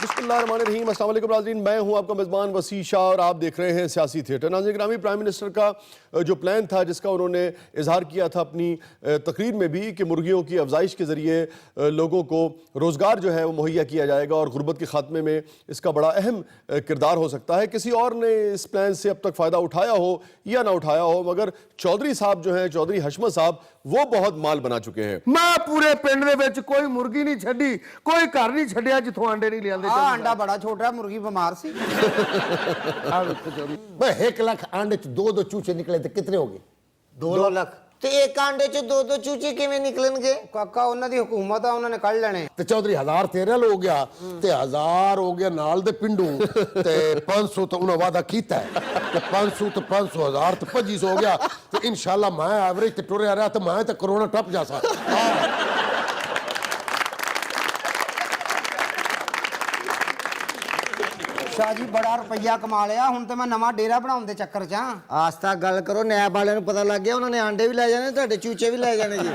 बिस्मिल्लाहिर्रहमानिर्रहीम। अस्सलाम वालेकुम नाज़रीन, मैं हूं आपका मेज़बान वसी शाह और आप देख रहे हैं सियासी थिएटर। नाज़रीन ग्रामी, प्राइम मिनिस्टर का जो प्लान था जिसका उन्होंने इजहार किया था अपनी तकरीर में भी कि मुर्गियों की अफजाइश के ज़रिए लोगों को रोज़गार जो है वो मुहैया किया जाएगा और गुर्बत के ख़ात्मे में इसका बड़ा अहम किरदार हो सकता है। किसी और ने इस प्लान से अब तक फ़ायदा उठाया हो या ना उठाया हो, मगर चौधरी साहब जो हैं, चौधरी हशमत साहब, वो बहुत माल बना चुके हैं। मैं पूरे पिंड दे विच कोई मुर्गी नहीं छड्डी, कोई घर नहीं छड्डिया जिथों आंडे नहीं लियांदे। आंडा बड़ा छोटा, मुर्गी बीमार सी। भाई 1 लाख आंडे च 2 चूचे निकले तो कितने हो गए? 2 लाख ਤੇ ਇੱਕ ਆਂਡੇ ਚ ਦੋ ਚੂਚੇ ਕਿਵੇਂ ਨਿਕਲਣਗੇ? ਕਾਕਾ ਉਹਨਾਂ ਦੀ ਹਕੂਮਤ ਆ, ਉਹਨਾਂ ਨੇ ਕੱਢ ਲੈਣੇ। ਤੇ ਚੌਧਰੀ 1000 ਤੇਰੇ ਹੋ ਗਿਆ ਤੇ 1000 ਹੋ ਗਿਆ ਨਾਲ ਦੇ ਪਿੰਡੂ ਤੇ 500 ਤਾਂ ਉਹਨਾਂ ਵਾਦਾ ਕੀਤਾ ਤੇ 500 ਤੇ 500 1000 ਤੇ 2500 ਹੋ ਗਿਆ ਤੇ ਇਨਸ਼ਾਅੱਲਾ ਮੈਂ ਐਵਰੇਜ ਤੇ ਟੁਰਿਆ ਰਿਹਾ ਤੇ ਮੈਂ ਤੇ ਕਰੋਨਾ ਟੱਪ ਜਾ ਸਕਦਾ। ਸ਼ਾਹ ਜੀ ਬੜਾ ਰੁਪਈਆ ਕਮਾ ਲਿਆ, ਹੁਣ ਤੇ ਮੈਂ ਨਵਾਂ ਡੇਰਾ ਬਣਾਉਣ ਦੇ ਚੱਕਰ 'ਚ ਆ। ਆਸਤਾ ਗੱਲ ਕਰੋ, ਨੈਬ ਵਾਲਿਆਂ ਨੂੰ ਪਤਾ ਲੱਗ ਗਿਆ, ਉਹਨਾਂ ਨੇ ਆਂਡੇ ਵੀ ਲੈ ਜਾਣੇ, ਤੁਹਾਡੇ ਚੂਚੇ ਵੀ ਲੈ ਜਾਣੇ ਜੀ।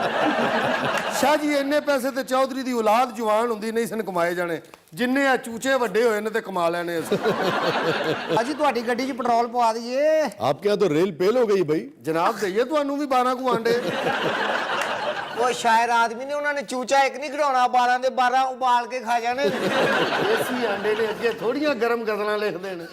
ਸ਼ਾਹ ਜੀ ਇੰਨੇ ਪੈਸੇ ਤੇ ਚੌਧਰੀ ਦੀ ਔਲਾਦ ਜਵਾਨ ਹੁੰਦੀ ਨਹੀਂ ਸਨ ਕਮਾਏ ਜਾਣੇ, ਜਿੰਨੇ ਆ ਚੂਚੇ ਵੱਡੇ ਹੋਏ ਨੇ ਤੇ ਕਮਾ ਲੈਣੇ ਅਸੀਂ। ਅਜੀ ਤੁਹਾਡੀ ਗੱਡੀ 'ਚ ਪੈਟਰੋਲ ਪਵਾ ਦਈਏ। आपके यहाँ तो रेल पेल हो गई भाई। ਜਨਾਬ ਦਈਏ ਤੁਹਾਨੂੰ ਵੀ 12 ਕੁ ਆਂਡੇ। ਉਹ ਸ਼ਾਇਰ ਆਦਮੀ ਨੇ, ਉਹਨਾਂ ਨੇ ਚੂਚਾ ਇੱਕ ਨਹੀਂ ਘੜਾਉਣਾ, 12 ਦੇ 12 ਉਬਾਲ ਕੇ ਖਾ ਜਾਣੇ। ਦੇਸੀ ਆਂਡੇ ਨੇ ਅੱਗੇ ਥੋੜੀਆਂ ਗਰਮ ਗਜ਼ਲਾਂ ਲਿਖਦੇ ਨੇ।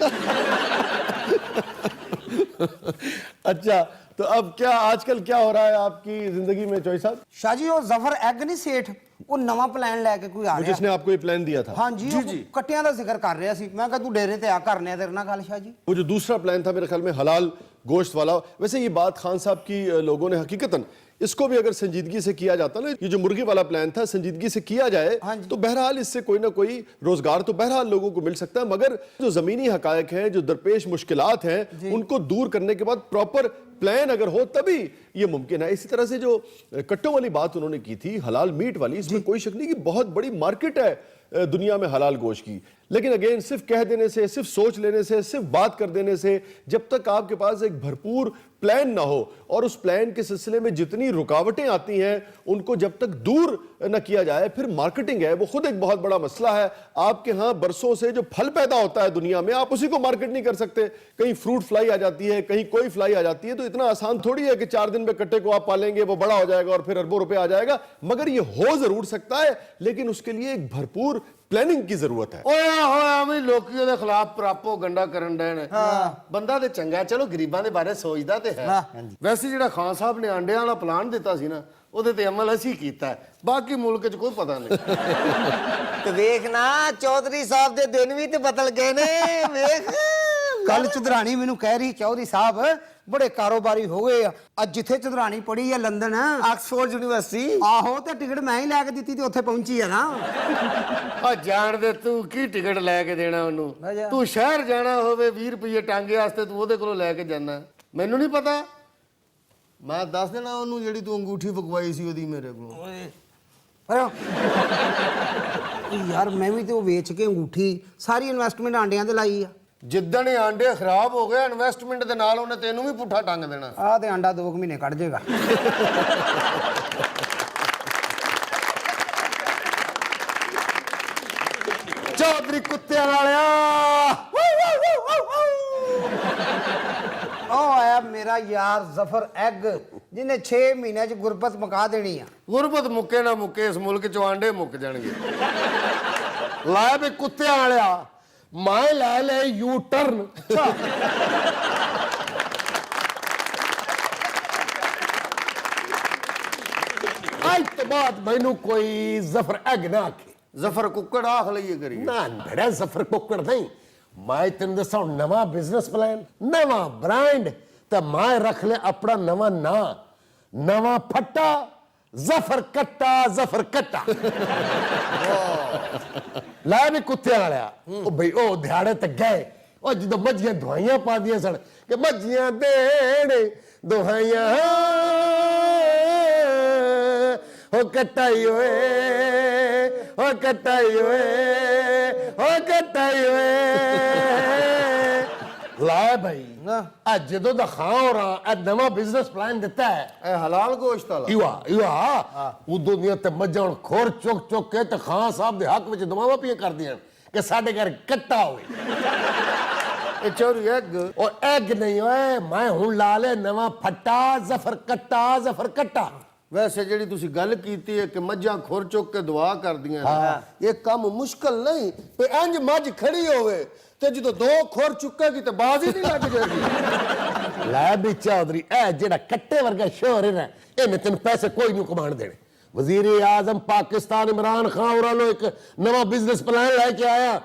अच्छा, तो अब क्या आजकल क्या हो रहा है आपकी जिंदगी में चौधरी साहब? ਸ਼ਾਹ ਜੀ ਉਹ ਜ਼ਫਰ ਐਗ ਨਹੀਂ ਸੇਠ, ਉਹ ਨਵਾਂ ਪਲਾਨ ਲੈ ਕੇ ਕੋਈ ਆ ਰਿਹਾ। जिसने आपको ये प्लान दिया था? हाँ जी, कट्टियां ਦਾ ਜ਼ਿਕਰ ਕਰ ਰਿਹਾ ਸੀ। ਮੈਂ ਕਿਹਾ ਤੂੰ ਡੇਰੇ ਤੇ ਆ, ਕਰਨੇ ਆ ਤੇਰੇ ਨਾਲ ਗੱਲ। ਸ਼ਾਹ जी वो जो दूसरा प्लान था मेरे ख्याल में हलाल गोश्त वाला, वैसे ये बात खान साहब की लोगों ने हकीकतन इसको भी अगर संजीदगी से किया जाता ना, ये जो मुर्गी वाला प्लान था, संजीदगी से किया जाए तो बहरहाल इससे कोई ना कोई रोजगार तो बहरहाल लोगों को मिल सकता है, मगर जो जमीनी हकायक हैं, जो दरपेश मुश्किलात हैं, उनको दूर करने के बाद प्रॉपर प्लान अगर हो तभी ये मुमकिन है। इसी तरह से जो कट्टों वाली बात उन्होंने की थी, हलाल मीट वाली, इसमें कोई शक नहीं कि बहुत बड़ी मार्केट है दुनिया में हलाल गोश्त की। लेकिन अगेन सिर्फ कह देने से, सिर्फ सोच लेने से, सिर्फ बात कर देने से, जब तक आपके पास एक भरपूर प्लान ना हो और उस प्लान के सिलसिले में जितनी रुकावटें आती हैं उनको जब तक दूर न किया जाए, फिर मार्केटिंग है वो खुद एक बहुत बड़ा मसला है। आपके यहाँ बरसों से जो फल पैदा होता है दुनिया में, आप उसी को मार्केट नहीं कर सकते। कहीं फ्रूट फ्लाई आ जाती है, कहीं कोई फ्लाई आ जाती है, तो इतना आसान थोड़ी है कि 4 दिन में कट्टे को आप पालेंगे, वो बड़ा हो जाएगा और फिर अरबों रुपए आ जाएगा। मगर ये हो जरूर सकता है, लेकिन उसके लिए एक भरपूर प्लानिंग की जरूरत है। ਓਏ ਹੋਇਆ ਵੀ ਲੋਕੀ ਉਹਦੇ ਖਿਲਾਫ ਪ੍ਰਾਪੋ ਗੰਡਾ ਕਰਨ ਡਏ ਨੇ। ਬੰਦਾ ਤੇ ਚੰਗਾ, ਚਲੋ ਗਰੀਬਾਂ ਦੇ ਬਾਰੇ ਸੋਚਦਾ ਤੇ ਹੈ। ਵੈਸੇ ਜਿਹੜਾ ਖਾਨ ਸਾਹਿਬ ਨੇ ਆਂਡਿਆਂ ਵਾਲਾ ਪਲਾਨ ਦਿੱਤਾ ਸੀ ਨਾ, ਉਹਦੇ ਤੇ ਅਮਲ ਅਸੀਂ ਕੀਤਾ, ਬਾਕੀ ਮੁਲਕ 'ਚ ਕੋਈ ਪਤਾ ਨਹੀਂ। ਤੇ ਵੇਖ ਨਾ, ਚੌਧਰੀ ਸਾਹਿਬ ਦੇ ਦਿਨ ਵੀ ਤੇ ਬਦਲ ਗਏ ਨੇ। ਵੇਖ ਕੱਲ ਚੁਧਰਾਣੀ ਮੈਨੂੰ ਕਹਿ ਰਹੀ, ਚੌਧਰੀ ਸਾਹਿਬ ਬੜੇ ਕਾਰੋਬਾਰੀ ਹੋ ਗਏ ਆ। ਅੱਜ ਜਿੱਥੇ ਚੁਧਰਾਣੀ ਪੜੀ ਆ ਲੰਡਨ, ਆਕਸਫੋਰਡ ਯੂਨੀਵਰਸਿਟੀ, ਆਹੋ, ਤੇ ਟਿਕਟ ਮੈਂ ਹੀ ਲੈ ਕੇ ਦਿੱਤੀ ਤੇ ਉੱਥੇ ਪਹੁੰਚੀ ਆ ਨਾ। ਆ ਜਾਣ ਦੇ, ਤੂੰ ਕੀ ਟਿਕਟ ਲੈ ਕੇ ਦੇਣਾ ਉਹਨੂੰ? ਤੂੰ ਸ਼ਹਿਰ ਜਾਣਾ ਹੋਵੇ 20 ਰੁਪਏ ਟਾਂਗੇ ਵਾਸਤੇ, ਤੂੰ ਉਹਦੇ ਕੋਲੋਂ ਲੈ ਕੇ ਜਾਣਾ? ਮੈਨੂੰ ਨਹੀਂ ਪਤਾ, ਮੈਂ ਦੱਸ ਦੇਣਾ ਉਹਨੂੰ ਜਿਹੜੀ ਤੂੰ ਅੰਗੂਠੀ ਫਕਵਾਈ ਸੀ ਉਹਦੀ ਮੇਰੇ ਕੋਲੋਂ। ਯਾਰ ਮੈਂ ਵੀ ਤੇ ਉਹ ਵੇਚ ਕੇ ਅੰਗੂਠੀ ਸਾਰੀ ਇਨਵੈਸਟਮੈਂਟ ਆਂਡਿਆਂ ਤੇ ਲਾਈ ਆ। ਜਿੱਦਣ ਇਹ ਆਂਡੇ ਖਰਾਬ ਹੋ ਗਏ ਇਨਵੈਸਟਮੈਂਟ ਦੇ ਨਾਲ, ਉਹਨੇ ਤੈਨੂੰ ਵੀ ਪੁੱਠਾ ਟੰਗ ਦੇਣਾ। ਆਹ ਤੇ ਆਂਡਾ 2 ਮਹੀਨੇ ਕੱਢ ਜਾਏਗਾ। ਚੌਧਰੀ ਕੁੱਤਿਆਂ ਵਾਲਿਆ, ਉਹ ਆਇਆ ਮੇਰਾ ਯਾਰ ਜ਼ਫਰ ਐਗ, ਜਿਹਨੇ 6 ਮਹੀਨਿਆਂ 'ਚ ਗੁਰਬਤ ਮੁਕਾ ਦੇਣੀ ਆ। ਗੁਰਬਤ ਮੁੱਕੇ ਨਾ ਮੁੱਕੇ, ਇਸ ਮੁਲਕ 'ਚੋਂ ਆਂਡੇ ਮੁੱਕ ਜਾਣਗੇ। ਲਾਇਆ ਵੀ ਕੁੱਤਿਆਂ ਵਾਲਿਆ, ਮੈਂ ਲੈ ਲੈ ਯੂ ਟਰਨ। ਅੱਜ ਤੋਂ ਬਾਅਦ ਮੈਨੂੰ ਕੋਈ ਜ਼ਫਰ ਐਗ ਨਾ ਆਖੇ। ਜ਼ਫਰ ਕੁੱਕੜ ਆਖ ਲਈਏ ਕਰੀ ਨਾ ਬੜਾ ਜ਼ਫਰ ਕੁੱਕੜ ਨਹੀਂ। ਮੈਂ ਤੈਨੂੰ ਦੱਸਾਂ ਨਵਾਂ ਬਿਜ਼ਨਸ ਪਲਾਨ, ਨਵਾਂ ਬ੍ਰਾਂਡ, ਤੇ ਮੈਂ ਰੱਖ ਲਿਆ ਆਪਣਾ ਨਵਾਂ ਨਾਂ, ਨਵਾਂ ਫੱਟਾ, ਜ਼ਫਰ ਕੱਟਾ, ਜ਼ਫਰ ਕੱਟਾ। ਲੈ ਵੀ ਕੁੱਤਿਆਂ ਵਾਲਿਆ, ਉਹ ਬਈ ਉਹ ਦਿਹਾੜੇ ਤੇ ਗਏ, ਉਹ ਜਦੋਂ ਮੱਝੀਆਂ ਦਵਾਈਆਂ ਪਾਦੀਆਂ ਸਨ ਕਿ ਮੱਝੀਆਂ ਦੇਣ ਦਵਾਈਆਂ, ਹੋ ਕੱਟਾਈ ਓਏ, ਹੋ ਕੱਟਾਈ ਓਏ, ਹੋ ਕੱਟਾਈ ਓਏ। ਲਾ ਭਾਈ ਅੱਜ ਜਦੋਂ ਦਾ ਖਾਂ ਹੋ ਰਹਾ, ਇਹ ਨਵਾਂ ਬਿਜ਼ਨਸ ਪਲਾਨ ਦਿੱਤਾ ਹੈ, ਇਹ ਹਲਾਲ ਗੋਸ਼ਤ ਵਾਲਾ। ਇਵਾ ਉਦੋਂ ਦੀਆਂ ਤੇ ਮੱਝਾਂ ਖੋਰ ਚੁੱਕ ਚੁੱਕ ਕੇ ਤੇ ਖਾਂ ਸਾਹਿਬ ਦੇ ਹੱਕ ਵਿੱਚ ਦੁਆਵਾਂ ਪੀਆਂ ਕਰਦੀਆਂ ਕਿ ਸਾਡੇ ਘਰ ਕੱਟਾ ਹੋਵੇ। ਇਹ ਚੌਰੀ ਐਗ ਉਹ ਐਗ ਨਹੀਂ ਓਏ, ਮੈਂ ਹੁਣ ਲਾ ਲਿਆ ਨਵਾਂ ਫੱਟਾ, ਜ਼ਫਰ ਕੱਟਾ। ਵੈਸੇ ਜਿਹੜੀ ਤੁਸੀਂ ਗੱਲ ਕੀਤੀ ਹੈ ਕਿ ਮੱਝਾਂ ਖੁਰ ਚੁੱਕ ਕੇ ਦੁਆ ਕਰਦੀਆਂ ਨੇ, ਇਹ ਕੰਮ ਮੁਸ਼ਕਲ ਨਹੀਂ ਤੇ ਇੰਜ ਮੱਝ ਖੜੀ ਹੋਵੇ ਤੇ ਜਦੋਂ ਦੋ ਖੁਰ ਚੁੱਕੇਗੀ ਤੇ ਬਾਜ਼ ਹੀ ਨਹੀਂ ਲੱਗ ਜਾਏਗੀ। ਲੈ ਵੀ ਚੌਧਰੀ, ਇਹ ਜਿਹੜਾ ਕੱਟੇ ਵਰਗਾ ਸ਼ੋਰ ਹੈ ਨਾ, ਇਹਨੇ ਤੈਨੂੰ ਪੈਸੇ ਕੋਈ ਨਹੀਂ ਕਮਾਣ ਦੇਣੇ। ਵਜ਼ੀਰ ਆਜ਼ਮ ਪਾਕਿਸਤਾਨ ਇਮਰਾਨ ਖਾਨ ਹੋਰਾਂ ਨੂੰ ਇੱਕ ਨਵਾਂ ਬਿਜ਼ਨਸ ਪਲਾਨ ਲੈ ਕੇ ਆਇਆ,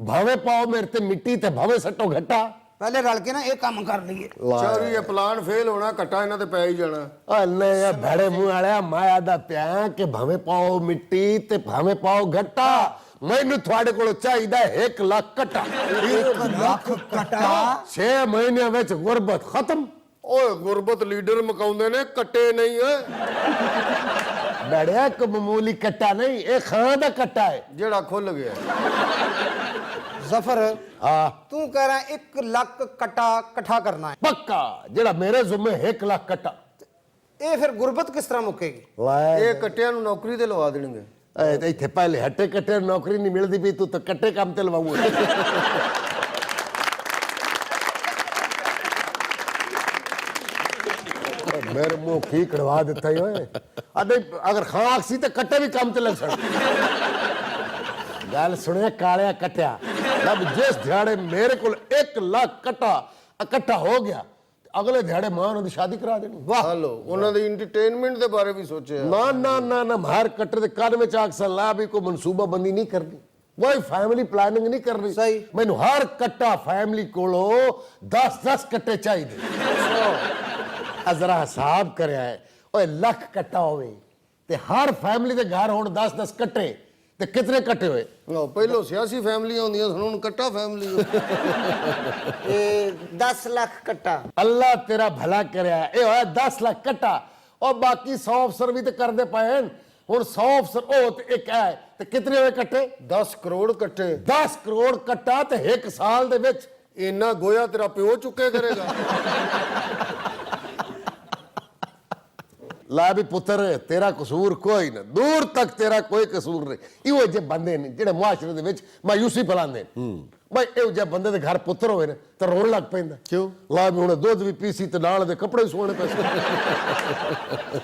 ਭਾਵੇਂ ਪਾਓ ਮੇਰੇ ਤੇ ਮਿੱਟੀ ਤੇ ਭਾਵੇਂ ਸੱਟੋ ਘੱਟਾ। ਪਹਿਲੇ ਰਲ ਕੇ ਨਾ ਇਹ ਕੰਮ ਕਰ ਲਈਏ। ਚੌਰੀ ਇਹ ਪਲਾਨ ਫੇਲ ਹੋਣਾ, ਘੱਟਾ ਇਹਨਾਂ ਤੇ ਪੈ ਹੀ ਜਾਣਾ। ਓ ਨਹੀਂ ਇਹ ਭੜੇ ਮੂੰਹ ਵਾਲਿਆ, ਮਾਇਆ ਦਾ ਪਿਆ ਕਿ ਭਾਵੇਂ ਪਾਓ ਮਿੱਟੀ ਤੇ ਭਾਵੇਂ ਪਾਓ ਘੱਟਾ। ਮੈਨੂੰ ਤੁਹਾਡੇ ਕੋਲ ਚਾਹੀਦਾ 1 ਲੱਖ ਕੱਟਾ। 1 ਲੱਖ ਕਟਾ 6 ਮਹੀਨਿਆਂ ਵਿੱਚ ਗੁਰਬਤ ਖਤਮ। ਓਏ ਗੁਰਬਤ ਲੀਡਰ ਮਕਾਉਂਦੇ ਨੇ, ਕੱਟੇ ਨਹੀਂ ਓਏ। ਬੜਿਆ ਇੱਕ ਮਾਮੂਲੀ ਕੱਟਾ ਨਹੀਂ, ਇਹ ਖਾਂ ਦਾ ਕੱਟਾ ਹੈ ਜਿਹੜਾ ਖੁੱਲ ਗਿਆ। ਜ਼ਫਰ ਹਾਂ ਤੂੰ ਕਹਿ ਰਹਾ 1 ਲੱਖ ਕਟਾ ਇਕੱਠਾ ਕਰਨਾ ਹੈ, ਪੱਕਾ, ਜਿਹੜਾ ਮੇਰੇ ਜ਼ਿੰਮੇ 1 ਲੱਖ ਕੱਟਾ। ਇਹ ਫਿਰ ਗੁਰਬਤ ਕਿਸ ਤਰ੍ਹਾਂ ਮੁੱਕੇਗੀ? ਇਹ ਕੱਟਿਆਂ ਨੂੰ ਨੌਕਰੀ ਤੇ ਲਵਾ ਦੇਣਗੇ। ਇੱਥੇ ਪਹਿਲੇ ਹੱਟੇ ਕੱਟੇ ਨੌਕਰੀ ਨਹੀਂ ਮਿਲਦੀ ਪਈ, ਤੂੰ ਤਾਂ ਕੱਟੇ ਕੰਮ ਤੇ ਲਵਾਉਂਗਾ। ਮੇਰੇ ਮੂੰਹ ਕੀ ਕੜਵਾ ਦਿੱਤਾ ਈ ਓਏ। ਅगर ਖਾਕ ਸੀ ਤੇ ਕੱਟੇ ਵੀ ਕੰਮ ਤੇ ਲੱਗ ਸਣ। ਗੱਲ ਸੁਣਿਆ ਕਾਲਿਆ ਕੱਟਿਆ, ਜਦ ਜਿਸ ਦਿਹਾੜੇ ਮੇਰੇ ਕੋਲ 1 ਲੱਖ ਕੱਟਾ ਇਕੱਠਾ ਹੋ ਗਿਆ, ਅਗਲੇ ਦਿਹਾੜੇ ਮਾਂ ਉਹਨਾਂ ਦੀ ਸ਼ਾਦੀ ਕਰਾ ਦੇਣੀ। ਵਾਹ, ਹਲੋ ਉਹਨਾਂ ਦੀ ਐਂਟਰਟੇਨਮੈਂਟ ਦੇ ਬਾਰੇ ਵੀ ਸੋਚਿਆ। ਨਾ ਨਾ ਨਾ ਨਾ, ਹਰ ਕੱਟੇ ਦੇ ਕੰਨ ਵਿੱਚ ਆਖ ਸਲਾਹ ਵੀ ਕੋਈ ਮਨਸੂਬਾ ਬੰਦੀ ਨਹੀਂ ਕਰਨੀ, ਕੋਈ ਫੈਮਿਲੀ ਪਲਾਨਿੰਗ ਨਹੀਂ ਕਰਨੀ। ਸਹੀ। ਮੈਨੂੰ ਹਰ ਕੱਟਾ ਫੈਮਿਲੀ ਕੋਲੋਂ 10 ਕੱਟੇ ਚਾਹੀਦੇ। ਜ਼ਰਾ ਹਿਸਾਬ ਕਰਿਆ ਹੈ, ਓਏ ਲੱਖ ਕੱਟਾ ਹੋਵੇ ਤੇ ਹਰ ਫੈਮਿਲੀ ਦੇ ਘਰ ਹੋਣ 10 ਕੱਟੇ ਤੇ ਕਿਤਨੇ ਕੱਟੇ ਹੋਏ? ਪਹਿਲੋਂ ਸਿਆਸੀ ਫੈਮਲੀਆਂ ਹੁੰਦੀਆਂ ਸਨ, ਹੁਣ ਕੱਟਾ ਫੈਮਲੀ। ਇਹ 10 ਲੱਖ ਕਟਾ। ਅੱਲਾ ਤੇਰਾ ਭਲਾ ਕਰਿਆ, ਇਹ ਹੋਇਆ 10 ਲੱਖ ਕੱਟਾ। ਉਹ ਬਾਕੀ 100 ਅਫਸਰ ਵੀ ਤੇ ਕਰਦੇ ਪਏ ਹਨ। ਹੁਣ 100 ਅਫਸਰ ਉਹ ਤੇ ਇੱਕ ਹੈ ਤੇ ਕਿਤਨੇ ਹੋਏ ਕੱਟੇ? 10 ਕਰੋੜ ਕੱਟੇ। 10 ਕਰੋੜ ਕੱਟਾ ਤੇ 1 ਸਾਲ ਦੇ ਵਿੱਚ। ਇੰਨਾ ਗੋਇਆ ਤੇਰਾ ਪਿਓ ਚੁੱਕੇ ਕਰੇਗਾ। ਲਾ ਵੀ ਪੁੱਤਰ, ਤੇਰਾ ਕਸੂਰ ਕੋਈ ਨਾ, ਦੂਰ ਤੱਕ ਤੇਰਾ ਕੋਈ ਕਸੂਰ ਨਹੀਂ। ਇਹੋ ਜਿਹੇ ਬੰਦੇ ਨੇ ਜਿਹੜੇ ਮੁਆਸ਼ਰੇ ਦੇ ਵਿੱਚ ਮਾਯੂਸੀ ਫੈਲਾਉਂਦੇ ਨੇ। ਬਈ ਇਹੋ ਜਿਹੇ ਬੰਦੇ ਦੇ ਘਰ ਪੁੱਤਰ ਹੋਵੇ ਨਾ ਤਾਂ ਰੋਣ ਲੱਗ ਪੈਂਦਾ। ਕਿਉਂ? ਲਾ ਵੀ ਹੁਣ ਦੁੱਧ ਵੀ ਪੀਸੀ ਤੇ ਨਾਲ ਦੇ ਕੱਪੜੇ ਵੀ ਸੋਹਣੇ ਪੈਸੇ।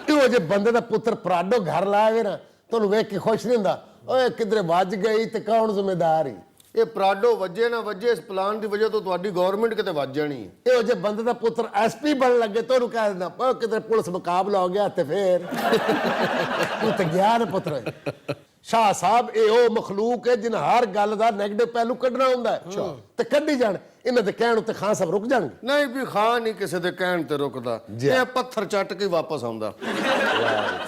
ਇਹੋ ਜਿਹੇ ਬੰਦੇ ਦਾ ਪੁੱਤਰ ਪਰਾਡੋ ਘਰ ਲਾਵੇ ਨਾ, ਤੁਹਾਨੂੰ ਵੇਖ ਕੇ ਖੁਸ਼ ਨਹੀਂ ਹੁੰਦਾ। ਓਏ ਕਿਧਰੇ ਵੱਜ ਗਈ ਤੇ ਕੌਣ ਜ਼ਿੰਮੇਦਾਰ ਹੀ? ਇਹ ਪਰਾਡੋ ਵੱਜੇ ਨਾ ਵੱਜੇ, ਇਸ ਪਲਾਨ ਦੀ ਵਜ੍ਹਾ ਤੋਂ ਤੁਹਾਡੀ ਗਵਰਨਮੈਂਟ ਕਿਤੇ ਵੱਜ ਜਾਣੀ ਹੈ। ਇਹੋ ਜਿਹੇ ਬੰਦੇ ਦਾ ਪੁੱਤਰ ਐਸਪੀ ਬਣ ਲੱਗੇ ਤਾਂ ਉਹਨੂੰ ਕਹਿ ਦਿੰਦਾ ਕਿਤੇ ਪੁਲਿਸ ਮੁਕਾਬਲਾ ਹੋ ਗਿਆ ਤੇ ਫੇਰ ਤੂੰ ਤੇ ਗਿਆ ਨਾ ਪੁੱਤਰ। ਸ਼ਾਹ ਸਾਹਿਬ ਇਹ ਉਹ ਮਖਲੂਕ ਹੈ ਜਿਨ ਹਰ ਗੱਲ ਦਾ ਨੈਗੇਟਿਵ ਪਹਿਲੂ ਕੱਢਣਾ ਹੁੰਦਾ ਤੇ ਕੱਢੀ ਜਾਣ। ਇਹਨਾਂ ਦੇ ਕਹਿਣ ਉੱਤੇ ਖਾਨ ਸਾਹਿਬ ਰੁਕ ਜਾਣਗੇ। ਨਹੀਂ ਵੀ ਖਾਨ ਨਹੀਂ ਕਿਸੇ ਦੇ ਕਹਿਣ ਤੇ ਰੁਕਦਾ, ਇਹ ਪੱਥਰ ਚੱਟ ਕੇ ਵਾਪਸ ਆਉਂਦਾ।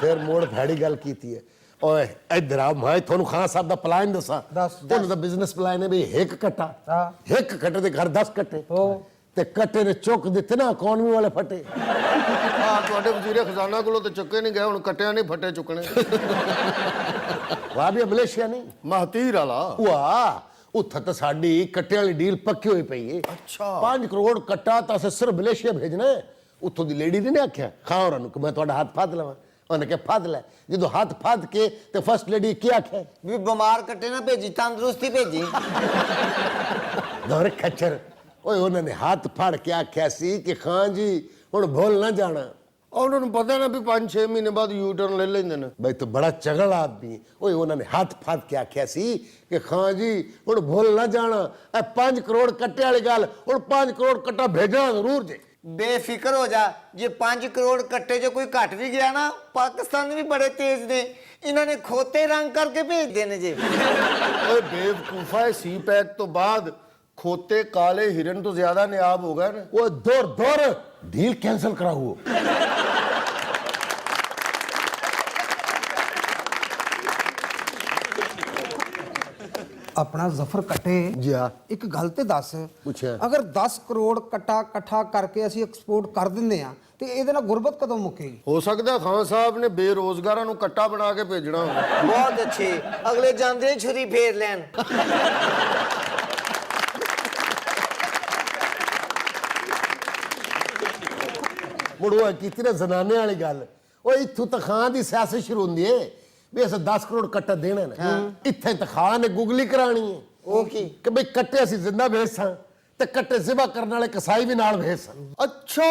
ਫਿਰ ਮੋੜ ਫੈੜੀ ਗੱਲ ਕੀਤੀ ਹੈ। ਓਏ ਇੱਧਰ ਆ, ਮੈਂ ਤੁਹਾਨੂੰ ਖਾਨ ਸਾਹਿਬ ਦਾ ਪਲਾਨ ਦੱਸਾਂ। ਉਹਨਾਂ ਦਾ ਬਿਜ਼ਨਸ ਪਲਾਨ ਹੈ ਵੀ 1 ਕੱਟਾ, 1 ਕੱਟੇ ਦੇ ਘਰ 10 ਕੱਟੇ ਤੇ ਕੱਟੇ ਨੇ ਚੁੱਕ ਦਿੱਤੇ ਨਾ ਇਕਨੋਮੀ ਵਾਲੇ ਫਟੇ। ਤੁਹਾਡੇ ਵਜ਼ੀਰੇ ਖਜ਼ਾਨਾ ਕੋਲੋਂ ਤੇ ਚੁੱਕੇ ਨਹੀਂ ਗਏ, ਹੁਣ ਕੱਟਿਆਂ ਨਹੀਂ ਫੱਟੇ ਚੁੱਕਣੇ। ਵਾਹ ਵੀ ਮਲੇਸ਼ੀਆ ਨਹੀਂ, ਮਹਤੀਰ ਵਾਲਾ। ਵਾਹ, ਉੱਥੇ ਤਾਂ ਸਾਡੀ ਕੱਟੇ ਵਾਲੀ ਡੀਲ ਪੱਕੀ ਹੋਈ ਪਈ ਹੈ। 5 ਕਰੋੜ ਕੱਟਾ ਤਾਂ ਅਸੀਂ ਸਿਰਫ ਮਲੇਸ਼ੀਆ ਭੇਜਣਾ ਹੈ। ਉੱਥੋਂ ਦੀ ਲੇਡੀ ਨੇ ਆਖਿਆ ਖਾਂ ਹੋਰਾਂ ਨੂੰ ਕਿ ਮੈਂ ਤੁਹਾਡਾ ਹੱਥ ਫੜ ਲਵਾਂ। ਉਹਨੇ ਕਿਹਾ ਫੜ ਲੈ। ਜਦੋਂ ਹੱਥ ਫੜ ਕੇ ਤੇ ਫਸਟ ਲੇਡੀ ਕੀ ਆਖਿਆ? ਵੀ ਬਿਮਾਰ ਕੱਟੇ ਨਾ ਭੇਜੀ, ਤੰਦਰੁਸਤੀ ਭੇਜੀ। ਦੋਰੇ ਖੱਚਰ। ਓਏ ਉਹਨਾਂ ਨੇ ਹੱਥ ਫੜ ਕੇ ਆਖਿਆ ਸੀ ਕਿ ਖਾਂ ਜੀ ਹੁਣ ਭੁੱਲ ਨਾ ਜਾਣਾ। ਉਹਨਾਂ ਨੂੰ ਪਤਾ ਨਾ ਵੀ 5-6 ਮਹੀਨੇ ਬਾਅਦ ਯੂ ਟਰਨ ਲੈ ਲੈਂਦੇ ਨੇ। ਬਈ ਤੂੰ ਬੜਾ ਚਗਲ ਆਦਮੀ। ਓਏ ਉਹਨਾਂ ਨੇ ਹੱਥ ਫੜ ਕੇ ਆਖਿਆ ਸੀ ਕਿ ਖਾਂ ਜੀ ਹੁਣ ਭੁੱਲ ਨਾ ਜਾਣਾ, ਇਹ 5 ਕਰੋੜ ਕੱਟੇ ਵਾਲੀ ਗੱਲ, ਹੁਣ 5 ਕਰੋੜ ਕੱਟਾ ਭੇਜਣਾ ਜ਼ਰੂਰ ਜੇ। ਬੇਫਿਕਰ ਹੋ ਜਾ, ਜੇ 5 ਕਰੋੜ ਕੱਟੇ ਚ ਕੋਈ ਘਟ ਵੀ ਗਿਆ ਨਾ, ਪਾਕਿਸਤਾਨ ਵੀ ਬੜੇ ਤੇਜ਼ ਨੇ, ਇਹਨਾਂ ਨੇ ਖੋਤੇ ਰੰਗ ਕਰਕੇ ਭੇਜਦੇ ਨੇ ਜੇ। ਓਏ ਬੇਵਕੂਫਾ, ਸੀ ਪੈਕ ਤੋਂ ਬਾਅਦ ਖੋਤੇ ਕਾਲੇ ਹਿਰਨ ਤੋਂ ਜ਼ਿਆਦਾ ਨਿਆਬ ਹੋ ਗਏ ਨਾ। ਉਹ ਦੌਰ ਡੀਲ कैंसिल करा हुआ। ਆਪਣਾ ਜ਼ਫਰ ਕੱਟੇ ਜੀ ਹਾਂ। ਇੱਕ ਗੱਲ ਤੇ ਦੱਸ, ਪੁੱਛਿਆ। ਅਗਰ 10 ਕਰੋੜ ਕੱਟਾ ਇਕੱਠਾ ਕਰਕੇ ਅਸੀਂ ਐਕਸਪੋਰਟ ਕਰ ਦਿੰਦੇ ਆ ਤੇ ਇਹਦੇ ਨਾਲ ਗੁਰਬਤ ਕਦੋਂ ਮੁੱਕੇਗੀ? ਹੋ ਸਕਦਾ ਖਾਨ ਸਾਹਿਬ ਨੇ ਬੇਰੋਜ਼ਗਾਰਾਂ ਨੂੰ ਕੱਟਾ ਬਣਾ ਕੇ ਭੇਜਣਾ ਹੋਵੇ। ਬਹੁਤ ਅੱਛੇ, ਅਗਲੇ ਜਾਂਦੇ ਹੀ ਛੁਰੀ ਫੇਰ ਲੈਣ। ਮੁੜਵਾ ਕੀਤੀ ਨਾ ਜ਼ਨਾਨੇ ਵਾਲੀ ਗੱਲ। ਉਹ ਇੱਥੋਂ ਤਾਂ ਖਾਨ ਦੀ ਸਿਆਸਤ ਸ਼ੁਰੂ ਹੁੰਦੀ ਏ ਵੀ ਅਸੀਂ 10 ਕਰੋੜ ਕੱਟਾ ਦੇਣਾ ਨਾ। ਇੱਥੇ ਤਾਂ ਖਾਨ ਨੇ ਗੁਗਲੀ ਕਰਾਣੀ ਹੈ ਉਹ ਕੀ ਕਿ ਬਈ ਕੱਟੇ ਅਸੀਂ ਜ਼ਿੰਦਾ ਵੇਚ ਸਾਂ ਤੇ ਕੱਟੇ ਜ਼ਿਬਾ ਕਰਨ ਵਾਲੇ ਕਸਾਈ ਵੀ ਨਾਲ ਵੇਚ ਸਨ। ਅੱਛਾ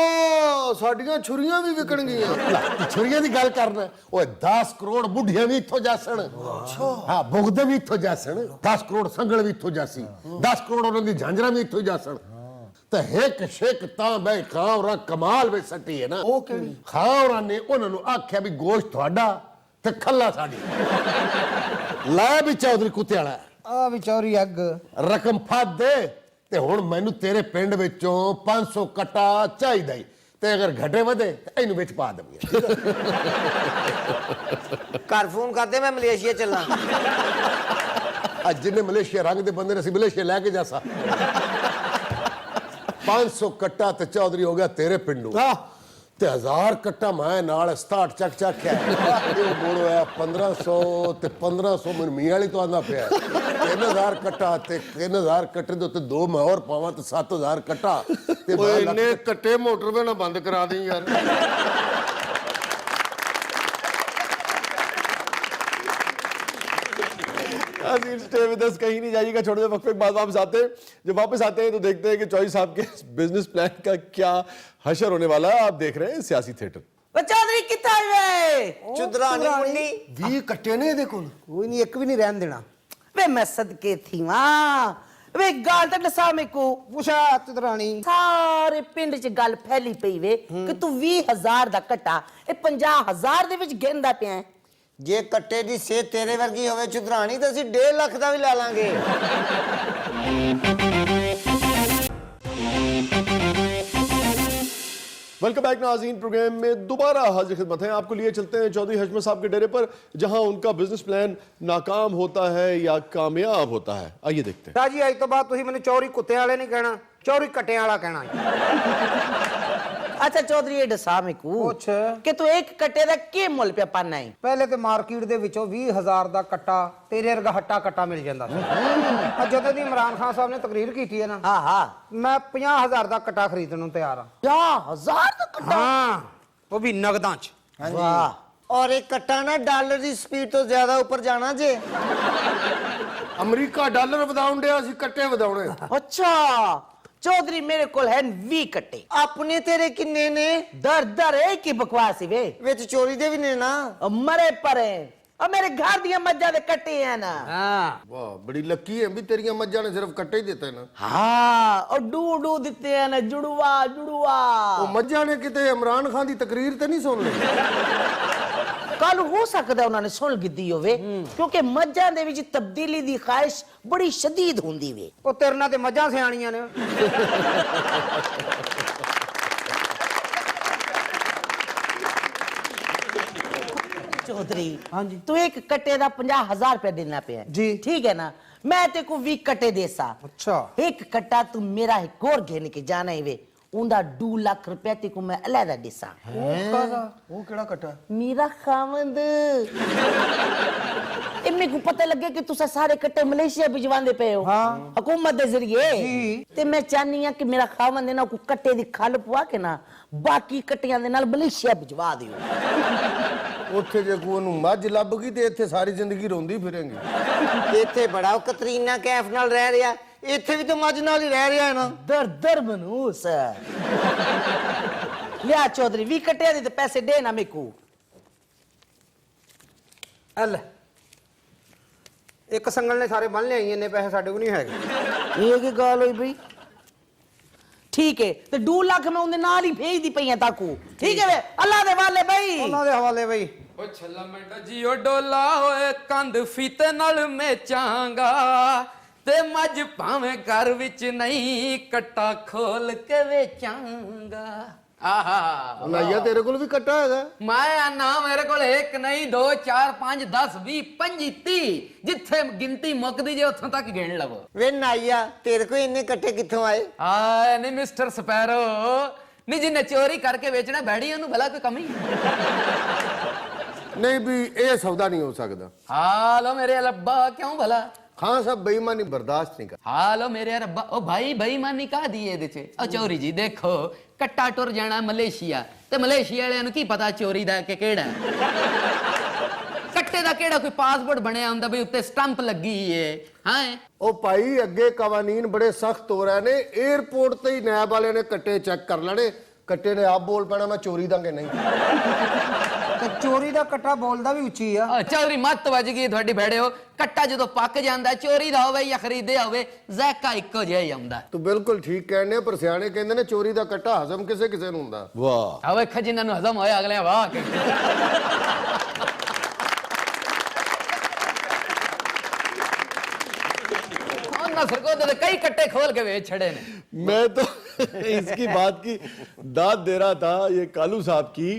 ਸਾਡੀਆਂ ਛੁਰੀਆਂ ਵੀ ਵਿਕਣਗੀਆਂ। ਛੁਰੀਆਂ ਦੀ ਗੱਲ ਕਰਨਾ, ਓਏ 10 ਕਰੋੜ ਬੁੱਢੀਆਂ ਵੀ ਇੱਥੋਂ ਜਾਸਣ। ਅੱਛਾ ਹਾਂ, ਬੁਗਦੇ ਵੀ ਇੱਥੋਂ ਜਾਸਣ, 10 ਕਰੋੜ ਸੰਗਲ ਵੀ ਇੱਥੋਂ ਜਾਸੀ, 10 ਕਰੋੜ ਉਹਨਾਂ ਦੀ ਝਾਂਜਰਾਂ ਵੀ ਇੱਥੋਂ ਜਾਸਣ। ਤੇ ਇੱਕ ਸ਼ੇਕ ਤਾਂ ਬਈ ਖਾਵਰਾ ਕਮਾਲ ਵਿੱਚ ਸੱਟੀ ਹੈ ਨਾ। ਉਹ ਕਿਹੜੀ? ਖਾਵਰਾ ਨੇ ਉਹਨਾਂ ਨੂੰ ਆਖਿਆ ਵੀ ਗੋਸ਼ਤ ਤੁਹਾਡਾ ਤੇ ਖੱਲਾ ਸਾਡੀ। ਲੈ ਵੀ ਚੌਧਰੀ ਕੁੱਤੇ ਵਾਲਾ ਆ ਵੀ ਚੌਰੀ ਅੱਗ ਰਕਮ ਫੜ ਦੇ ਤੇ ਹੁਣ ਮੈਨੂੰ ਤੇਰੇ ਪਿੰਡ ਵਿੱਚੋਂ 500 ਕਟਾ ਚਾਹੀਦਾ ਈ, ਤੇ ਅਗਰ ਘਟੇ ਵਧੇ ਤੇ ਇਹਨੂੰ ਵਿੱਚ ਪਾ ਦੇਵਾਂਗੇ। ਘਰ ਫੋਨ ਕਰਦੇ ਮੈਂ ਮਲੇਸ਼ੀਆ ਚੱਲਾਂ। ਅੱਜ ਜਿੰਨੇ ਮਲੇਸ਼ੀਆ ਰੰਗ ਦੇ ਬੰਦੇ ਨੇ ਅਸੀਂ ਮਲੇਸ਼ੀਆ ਲੈ ਕੇ ਜਾਸਾ। 500 ਕਟਾ ਤੇ ਚੌਧਰੀ ਹੋ ਗਿਆ ਤੇਰੇ ਪਿੰਡੋਂ ਤੇ 1000 ਕਟਾ ਮੈਂ ਨਾਲ 67 ਚੱਕ ਹੈ। ਇਹ ਬੋਲ ਹੋਇਆ 1500 ਤੇ 1500 ਮੈਨੂੰ ਮੀਆਂ ਵਾਲੀ ਤੋਂ ਆਂਦਾ ਪਿਆ। 3000 ਕਟਾ ਤੇ 3000 ਕਟੇ ਦੇ ਉੱਤੇ 2 ਮੈਂ ਹੋਰ ਪਾਵਾਂ ਤੇ 7000 ਕਟਾ ਤੇ ਓਏ ਇੰਨੇ ਕੱਟੇ ਮੋਟਰਵੇ ਨਾਲ ਬੰਦ ਕਰਾ ਦੇ ਯਾਰ। स्टे विद अस, कहीं नहीं जाइएगा, छोटे से वक्फे के बाद वापस आते हैं। जब वापस आते हैं तो देखते हैं कि चौधरी साहब के बिजनेस प्लान का क्या हशर होने वाला है। आप देख रहे हैं सियासी थिएटर। ਚੌਧਰੀ ਕਿੱਥੇ ਆਏ ਚੁਦਰਾਣੀ ਮੁੰਡੀ 20 ਕੱਟੇ ਨੇ ਇਹਦੇ ਕੋਲ। ਕੋਈ ਨਹੀਂ, ਇੱਕ ਵੀ ਨਹੀਂ ਰਹਿਣ ਦੇਣਾ। ਵੇ ਮੈਂ ਸਦਕੇ ਥੀ ਵਾਂ ਵੇ ਗੱਲ ਤਾਂ ਦੱਸਾਂ ਮੇਕੂ ਪੁੱਛਾ ਚੁਦਰਾਣੀ ਸਾਰੇ ਪਿੰਡ 'ਚ ਗੱਲ ਫੈਲੀ ਪਈ ਵੇ ਕਿ ਤੂੰ 20,000 ਦਾ ਕੱਟਾ ਇਹ 50,000 ਦੇ ਵਿੱਚ ਗਿਣਦਾ ਪਿਆ ਹੈ। ਜੇ ਕੱਟੇ ਦੀ ਸਿਹਤ ਤੇਰੇ ਵਰਗੀ ਹੋਵੇ ਚੁਦਰਾਣੀ ਤਾਂ ਅਸੀਂ 1.5 ਲੱਖ ਦਾ ਵੀ ਲੈ ਲਾਂਗੇ। वेलकम बैक नाज़रीन, प्रोग्राम में दोबारा हाजिर खिदमत है। आपको लिए चलते हैं चौधरी हशमत साहब के डेरे पर, जहां उनका बिजनेस प्लान नाकाम होता है या कामयाब होता है। आइए देखते हैं। ਰਾਜੀ ਅੱਜ ਤੋਂ ਬਾਅਦ ਤੁਸੀਂ ਮੈਨੂੰ ਚੌਰੀ ਕੁੱਤੇ ਵਾਲੇ ਨਹੀਂ ਕਹਿਣਾ, ਚੌਰੀ ਕੱਟਿਆਂ ਵਾਲਾ ਕਹਿਣਾ ਹੈ। अच्छा चौधरी ये दसा मेकू ਪੁੱਛ कि तू एक कट्टे ਦਾ ਕੀ ਮੁੱਲ ਪਿਆ ਪਾਣਾ ਹੈ? ਪਹਿਲੇ ਤੇ ਮਾਰਕੀਟ ਦੇ ਵਿੱਚੋਂ 20,000 ਦਾ ਕੱਟਾ ਤੇਰੇ ਵਰਗਾ ਹੱਟਾ ਕੱਟਾ ਮਿਲ ਜਾਂਦਾ ਸੀ। ਅੱਜ ਜਦੋਂ ਦੀ ਇਮਰਾਨ ਖਾਨ ਸਾਹਿਬ ਨੇ ਤਕਰੀਰ ਕੀਤੀ ਹੈ ਨਾ, ਹਾਂ ਹਾਂ ਮੈਂ 50,000 ਦਾ ਕੱਟਾ ਖਰੀਦਣ ਨੂੰ ਤਿਆਰ ਹਾਂ। 50,000 ਦਾ ਕੱਟਾ? ਹਾਂ, ਉਹ ਵੀ ਨਗਦਾਂ 'ਚ। ਵਾਹ। ਔਰ ਇਹ ਕੱਟਾ ਨਾ ਡਾਲਰ ਦੀ ਸਪੀਡ ਤੋਂ ਜ਼ਿਆਦਾ ਉੱਪਰ ਜਾਣਾ ਜੇ। ਅਮਰੀਕਾ ਡਾਲਰ ਵਧਾਉਣ ਡਿਆ, ਅਸੀਂ ਕੱਟੇ ਵਧਾਉਣੇ। अच्छा चौधरी मेरे कोल है 20 कट्टे। ਆਪਣੇ ਤੇਰੇ ਕਿੰਨੇ ਨੇ? दर दर एक ही बकवास है वे ਵਿੱਚ ਚੋਰੀ ਦੇ ਵੀ ਨੇ ਨਾ। मरे परे और मेरे घर दिया मज्जा दे कट्टे हैं ना। ਹਾਂ ਵਾਹ ਬੜੀ ਲੱਕੀ ਹੈ ਵੀ ਤੇਰੀਆਂ ਮੱਝਾਂ ਨੇ ਸਿਰਫ ਕੱਟੇ ਹੀ ਦਿੱਤੇ ਨਾ। हाँ और डू डू देते हैं ना, जुड़वा जुड़वा। ਉਹ ਮੱਝਾਂ ਨੇ ਕਿਤੇ ਇਮਰਾਨ ਖਾਨ ਦੀ ਤਕਰੀਰ ਤੇ ਨਹੀਂ ਸੁਣ ਲਈ? कल हो सकता है उन्होंने सुन गिद्दी होवे क्योंकि मज्जा दे विच तब्दीली दी ख्वाहिश बड़ी शदीद हुंदी वे। ਉਹ ਤੇਰੇ ਨਾਲ ਤੇ ਮੱਝਾਂ ਸਿਆਣੀਆਂ ਨੇ। चौधरी हाँ जी तू एक कट्टे दा 50,000 रुपया देना पे है जी। ठीक है ना, मैं तेरे को 20 कट्टे देसा। अच्छा। एक कट्टा तू मेरा एक और घेने के जाना है वे उनदा 2 लाख रुपया ते को मैं अलहदा देसा। ਉਹ ਕਿਹੜਾ ਕੱਟਾ? मेरा खावंद इन्हें को पता लगे कि तुसा सारे कट्टे मलेशिया भिजवांदे पे हो हाँ। हुकूमत दे जरिए जी। ते मैं चाहनी हां कि मेरा खावंद ना को कट्टे दी खल पवा के ना बाकी कट्टियां दे नाल मलेशिया भिजवा दियो। ਉੱਥੇ ਜੇ ਕੋਈ ਉਹਨੂੰ ਮੱਝ ਲੱਭ ਗਈ ਤੇ ਇੱਥੇ ਸਾਰੀ ਜ਼ਿੰਦਗੀ ਰੋਂਦੀ ਫਿਰੇਂਗੀ। ਇੱਥੇ ਬੜਾ ਉਹ ਕਤਰੀਨਾ ਕੈਫ ਨਾਲ ਰਹਿ ਰਿਹਾ, ਇੱਥੇ ਵੀ ਤਾਂ ਮੱਝ ਨਾਲ ਹੀ ਰਹਿ ਰਿਹਾ ਹੈ ਨਾ। दर दर मनूस लिया चौधरी 20 कट्टे दे ते पैसे दे ना मेकू। ਲੈ ਇੱਕ ਸੰਗਲ ਨੇ ਸਾਰੇ ਬੰਨ ਲਿਆਈ, ਇੰਨੇ ਪੈਸੇ ਸਾਡੇ ਕੋਲ ਨਹੀਂ ਹੈਗੇ। ये की गाल होई भाई? ठीक है तो 2 लाख मैं उनके नाल ही भेज दी पई ताकू। ठीक है वे अल्लाह दे वाले भाई। ਉਹਨਾਂ ਦੇ ਹਵਾਲੇ ਬਈ। ਓ ਛੱਲਾ ਮੈਂ ਡੱਜੀਓ ਡੋਲਾ ਹੋਏ ਕੰਧ ਫੀਤੇ ਨਾਲ ਮੇਚਾਂਗਾ ਤੇ ਮੱਝ ਭਾਵੇਂ ਘਰ ਵਿੱਚ ਨਹੀਂ ਕੱਟਾ ਖੋਲ ਕੇ ਵੇਚਾਂਗਾ। ਆਹਾ ਨਾਈਆ ਤੇਰੇ ਕੋਲ ਵੀ ਕੱਟਾ ਹੈਗਾ? ਮੈਂ ਆਨਾ ਮੇਰੇ ਕੋਲ 1 ਨਹੀਂ 2 4 5 10 20 25 30 ਜਿੱਥੇ ਗਿਣਤੀ ਮੁੱਕਦੀ ਜੇ ਉੱਥੋਂ ਤੱਕ ਗਿਣ ਲਵੋ। ਵੇ ਨਾਈਆ ਤੇਰੇ ਕੋਲ ਇੰਨੇ ਕੱਟੇ ਕਿੱਥੋਂ ਆਏ? ਆ ਨਹੀਂ ਮਿਸਟਰ ਸਪੈਰੋ ਨਹੀਂ ਜਿੰਨੇ ਚੋਰੀ ਕਰਕੇ ਵੇਚਣਾ ਬੈੜੀਆਂ ਨੂੰ ਭਲਾ ਕੋਈ ਕਮੀ? ਨਹੀਂ ਵੀ ਇਹ ਸੌਦਾ ਨਹੀਂ ਹੋ ਸਕਦਾ। ਹਾਲੋ ਮੇਰੇ ਰੱਬਾ ਕਿਉਂ ਭਲਾ? ਖਾਨ ਸਾਹਿਬ ਬੇਈਮਾਨੀ ਬਰਦਾਸ਼ਤ ਨਹੀਂ ਕਰ। ਹਾਲੋ ਮੇਰੇ ਰੱਬਾ ਉਹ ਭਾਈ ਬੇਈਮਾਨੀ ਕਾਦੀ ਇਹਦੇ ਚ? ਉਹ ਚੋਰੀ ਜੀ ਦੇਖੋ ਕੱਟਾ ਟੁਰ ਜਾਣਾ ਮਲੇਸ਼ੀਆ ਤੇ ਮਲੇਸ਼ੀਆ ਵਾਲਿਆਂ ਨੂੰ ਕੀ ਪਤਾ ਚੋਰੀ ਦਾ ਕਿ ਕਿਹੜਾ ਕੱਟੇ ਕੱਟੇ ਦਾ ਕਿਹੜਾ ਕੋਈ ਪਾਸਪੋਰਟ ਬਣਿਆ ਹੁੰਦਾ ਬਈ ਉੱਤੇ ਸਟੰਪ ਲੱਗੀ ਏ ਹਾਂ ਉਹ ਭਾਈ ਅੱਗੇ ਕਾਨੂੰਨ ਬੜੇ ਸਖਤ ਹੋ ਰਹੇ ਨੇ, 에ਅਰਪੋਰਟ ਤੇ ਹੀ ਨੈਬ ਵਾਲਿਆਂ ਨੇ ਕੱਟੇ ਚੈੱਕ ਕਰ ਲੈਣੇ। ਕੱਟੇ ਨੇ ਆਪ ਬੋਲ ਪੈਣਾ ਮੈਂ ਚੋਰੀ ਦਾਂਗੇ ਨਹੀਂ। ਤੇ ਚੋਰੀ ਦਾ ਕੱਟਾ ਬੋਲਦਾ ਵੀ ਉੱਚੀ ਆ। ਚੌਧਰੀ ਮੱਤ ਵੱਜ ਗਈ ਤੁਹਾਡੀ ਭੈੜਿਓ। ਕੱਟਾ ਜਦੋਂ ਪੱਕ ਜਾਂਦਾ ਚੋਰੀ ਦਾ ਹੋਵੇ ਜਾਂ ਖਰੀਦਿਆ ਹੋਵੇ ਜ਼ਾਇਕਾ ਇੱਕੋ ਜਿਹਾ ਹੀ ਆਉਂਦਾ। ਤੂੰ ਬਿਲਕੁਲ ਠੀਕ ਕਹਿੰਦੇ, ਪਰ ਸਿਆਣੇ ਕਹਿੰਦੇ ਨੇ ਚੋਰੀ ਦਾ ਕੱਟਾ ਹਜ਼ਮ ਕਿਸੇ ਕਿਸੇ ਨੂੰ ਹੁੰਦਾ। ਵਾਹ, ਆ ਵੇਖ ਜਿਨ੍ਹਾਂ ਨੂੰ ਹਜ਼ਮ ਹੋਇਆ ਅਗਲੇ ਵਾਹ ਕੇ सरको कई कट्टे खोल के बेच छड़े ने। मैं तो इसकी बात की दाद दे रहा था ये कालू साहब की,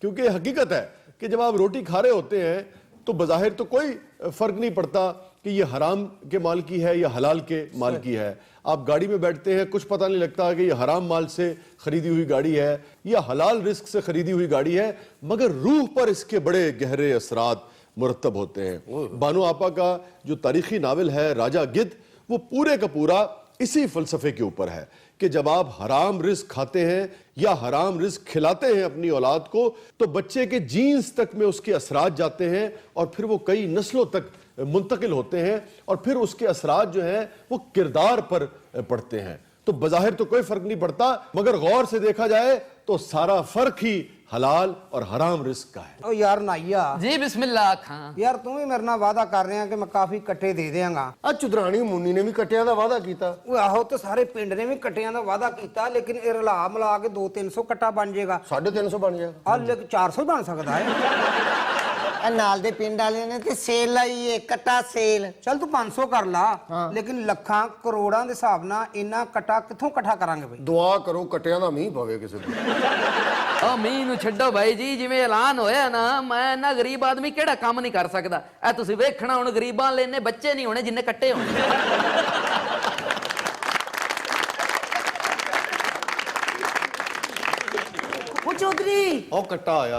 क्योंकि हकीकत है कि जब आप रोटी खा रहे होते हैं तो बज़ाहिर तो कोई फर्क नहीं पड़ता कि ये हराम के माल की है या हलाल के माल की है। आप गाड़ी में बैठते हैं, कुछ पता नहीं लगता कि ये हराम माल से खरीदी हुई गाड़ी है या हलाल रिस्क से खरीदी हुई गाड़ी है, मगर रूह पर इसके बड़े गहरे असरात मुरतब होते हैं। बानो आपा का जो तारीखी नावल है राजा गिद्ध, वो पूरे का पूरा इसी फलसफे के ऊपर है कि जब आप हराम रिस्क खाते हैं या हराम रिस्क खिलाते हैं अपनी औलाद को, तो बच्चे के जीन्स तक में उसके असरात जाते हैं और फिर वो कई नस्लों तक मुंतकिल होते हैं और फिर उसके असरात जो हैं वो किरदार पर पड़ते हैं। तो बज़ाहिर तो कोई फर्क नहीं पड़ता, मगर गौर से देखा जाए तो सारा फर्क ही हलाल और हराम रिस्क का है। ओ यार नाइया जी बिस्मिल्लाह खां। यार तू भी मेरे नाल वादा कर रहा कि मैं काफी कट्टे दे देंगा। आ चुदरानी मुन्नी ने भी कट्टियां दा वादा कीता। ਉਹ ਆਹੋ ਤੇ ਸਾਰੇ ਪਿੰਡ ਨੇ ਵੀ ਕੱਟਿਆਂ ਦਾ ਵਾਅਦਾ ਕੀਤਾ, ਲੇਕਿਨ ਇਹ ਰਲਾ ਮਿਲਾ ਕੇ 200-300 ਕੱਟਾ ਬਣ ਜਾਏਗਾ। 350 ਬਣ ਜਾਏਗਾ। ਆ ਲੇਕਿਨ 400 ਬਣ ਸਕਦਾ ਹੈ। ਇਹ ਨਾਲ ਦੇ ਪਿੰਡ ਵਾਲਿਆਂ ਨੇ ਤੇ ਸੇਲ ਲਾਈ ਏ, ਕੱਟਾ ਸੇਲ। ਚੱਲ ਤੂੰ 500 ਕਰ ਲਾ, ਲੇਕਿਨ ਲੱਖਾਂ ਕਰੋੜਾਂ ਦੇ ਹਿਸਾਬ ਨਾਲ ਇੰਨਾ ਕੱਟਾ ਕਿੱਥੋਂ ਇਕੱਠਾ ਕਰਾਂਗੇ ਬਈ? ਦੁਆ ਕਰੋ ਕੱਟਿਆਂ ਦਾ ਮੀਂਹ ਪਵੇ ਕਿਸੇ ਤੇ। ਉਹ ਮੀਂਹ ਨੂੰ ਛੱਡੋ ਭਾਈ ਜੀ, ਜਿਵੇਂ ਐਲਾਨ ਹੋਇਆ ਨਾ, ਮੈਂ ਨਾ ਗਰੀਬ ਆਦਮੀ ਕਿਹੜਾ ਕੰਮ ਨਹੀਂ ਕਰ ਸਕਦਾ। ਇਹ ਤੁਸੀਂ ਵੇਖਣਾ ਹੁਣ ਗਰੀਬਾਂ ਲਈ ਇੰਨੇ ਬੱਚੇ ਨਹੀਂ ਹੋਣੇ ਜਿੰਨੇ ਕੱਟੇ ਹੋਣੇ। चौधरी और कट्टा आया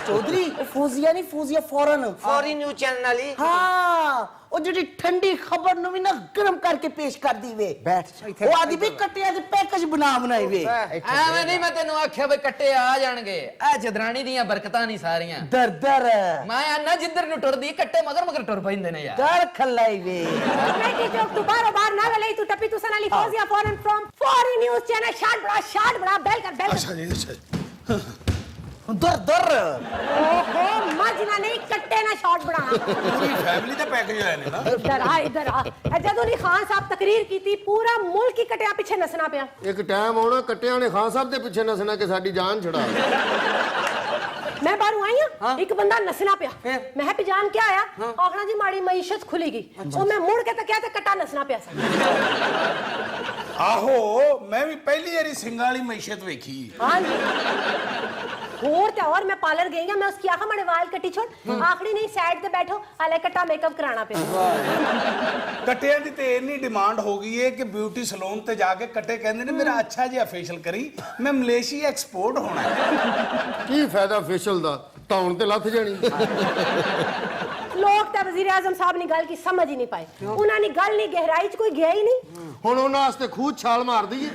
चौधरी फौजिया नहीं फौजिया फौरन ਫੌਰੀ ਨਿਊਜ਼ ਚੈਨਲ ਵਾਲੀ। हाँ ਉਹ ਜਿਹੜੀ ਠੰਡੀ ਖਬਰ ਨੂੰ ਵੀ ਨਾ ਗਰਮ ਕਰਕੇ ਪੇਸ਼ ਕਰਦੀ ਵੇ। ਬੈਠ ਉਹ ਆਦੀ ਵੀ ਕੱਟਿਆਂ ਦੇ ਪੈਕੇਜ ਬਣਾਈ ਵੇ। ਐਵੇਂ ਨਹੀਂ ਮੈਂ ਤੈਨੂੰ ਆਖਿਆ ਬਈ ਕੱਟੇ ਆ ਜਾਣਗੇ, ਇਹ ਚਦਰਾਣੀ ਦੀਆਂ ਬਰਕਤਾਂ ਨਹੀਂ ਸਾਰੀਆਂ। ਦਰ ਦਰ ਮੈਂ ਆਨਾ ਜਿੱਧਰ ਨੂੰ ਟੁਰਦੀ ਕੱਟੇ ਮਗਰ ਮਗਰ ਟੁਰ ਪੈਂਦੇ ਨੇ ਯਾਰ। ਦਰ ਖੱਲਾਈ ਵੇ। बेटी जो तू बार ना गले तू टपी तू सनाली Fauzia foreign from foreign news channel short बड़ा बेल कर बेल। अच्छा जी ਦਰ ਦਰ ओहो मजना नहीं कट्टे ना शॉट बनाना पूरी फैमिली ਦਾ ਪੈਕੇਜ ਲੈਣੇ ਨਾ। इधर आ ਜਦੋਂ ਦੀ ਖਾਨ ਸਾਹਿਬ ਤਕਰੀਰ ਕੀਤੀ ਪੂਰਾ ਮੁਲਕ ਹੀ ਕਟਿਆ ਪਿੱਛੇ ਨਸਣਾ ਪਿਆ। ਇੱਕ ਟਾਈਮ ਆਉਣਾ ਕੱਟਿਆਂ ਨੇ ਖਾਨ ਸਾਹਿਬ ਦੇ ਪਿੱਛੇ ਨਸਣਾ ਕਿ ਸਾਡੀ ਜਾਨ ਛੁਡਾ। मैं बाहरों आई हूं, एक बंदा नसना पिया। मैं है जान क्या आया, आखना जी माड़ी मईशत खुलेगी और मैं मुड़ के तो क्या कट्टा नसना पिया सा। ਆਹੋ ਮੈਂ ਵੀ ਪਹਿਲੀ ਵਾਰੀ ਸਿੰਘਾਂ ਵਾਲੀ ਮਈਸ਼ਤ ਵੇਖੀ। हाँ जी और मैं पार्लर गई मैं उसकी आखा माड़े वाल कटी छोड़ आखड़ी नहीं साइड ते बैठो हाले कट्टा मेकअप कराना पिया। ਕੱਟਿਆਂ ਦੀ ਤੇ ਇੰਨੀ ਡਿਮਾਂਡ ਹੋ ਗਈ ਹੈ ਕਿ ਬਿਊਟੀ ਸਲੂਨ ਤੇ ਜਾ ਕੇ ਕੱਟੇ ਕਹਿੰਦੇ ਨੇ ਮੇਰਾ ਅੱਛਾ ਜਿਹਾ ਫੇਸ਼ੀਅਲ ਕਰੀ, ਮੈਂ ਮਲੇਸ਼ੀਆ ਐਕਸਪੋਰਟ ਹੋਣਾ ਹੈ। ਕੀ ਫਾਇਦਾ ਫੇਸ਼ੀਅਲ ਦਾ, ਧੌਣ ਤੇ ਲੱਥ ਜਾਣੀ। लोग तो वजीर आजम साहब ने गल की समझ ही नहीं पाए, उन्होंने गल नहीं गहराई च कोई गया ही नहीं। ਹੁਣ ਉਹਨਾਂ ਵਾਸਤੇ ਖੂਹ ਛਾਲ ਮਾਰ ਦਈਏ।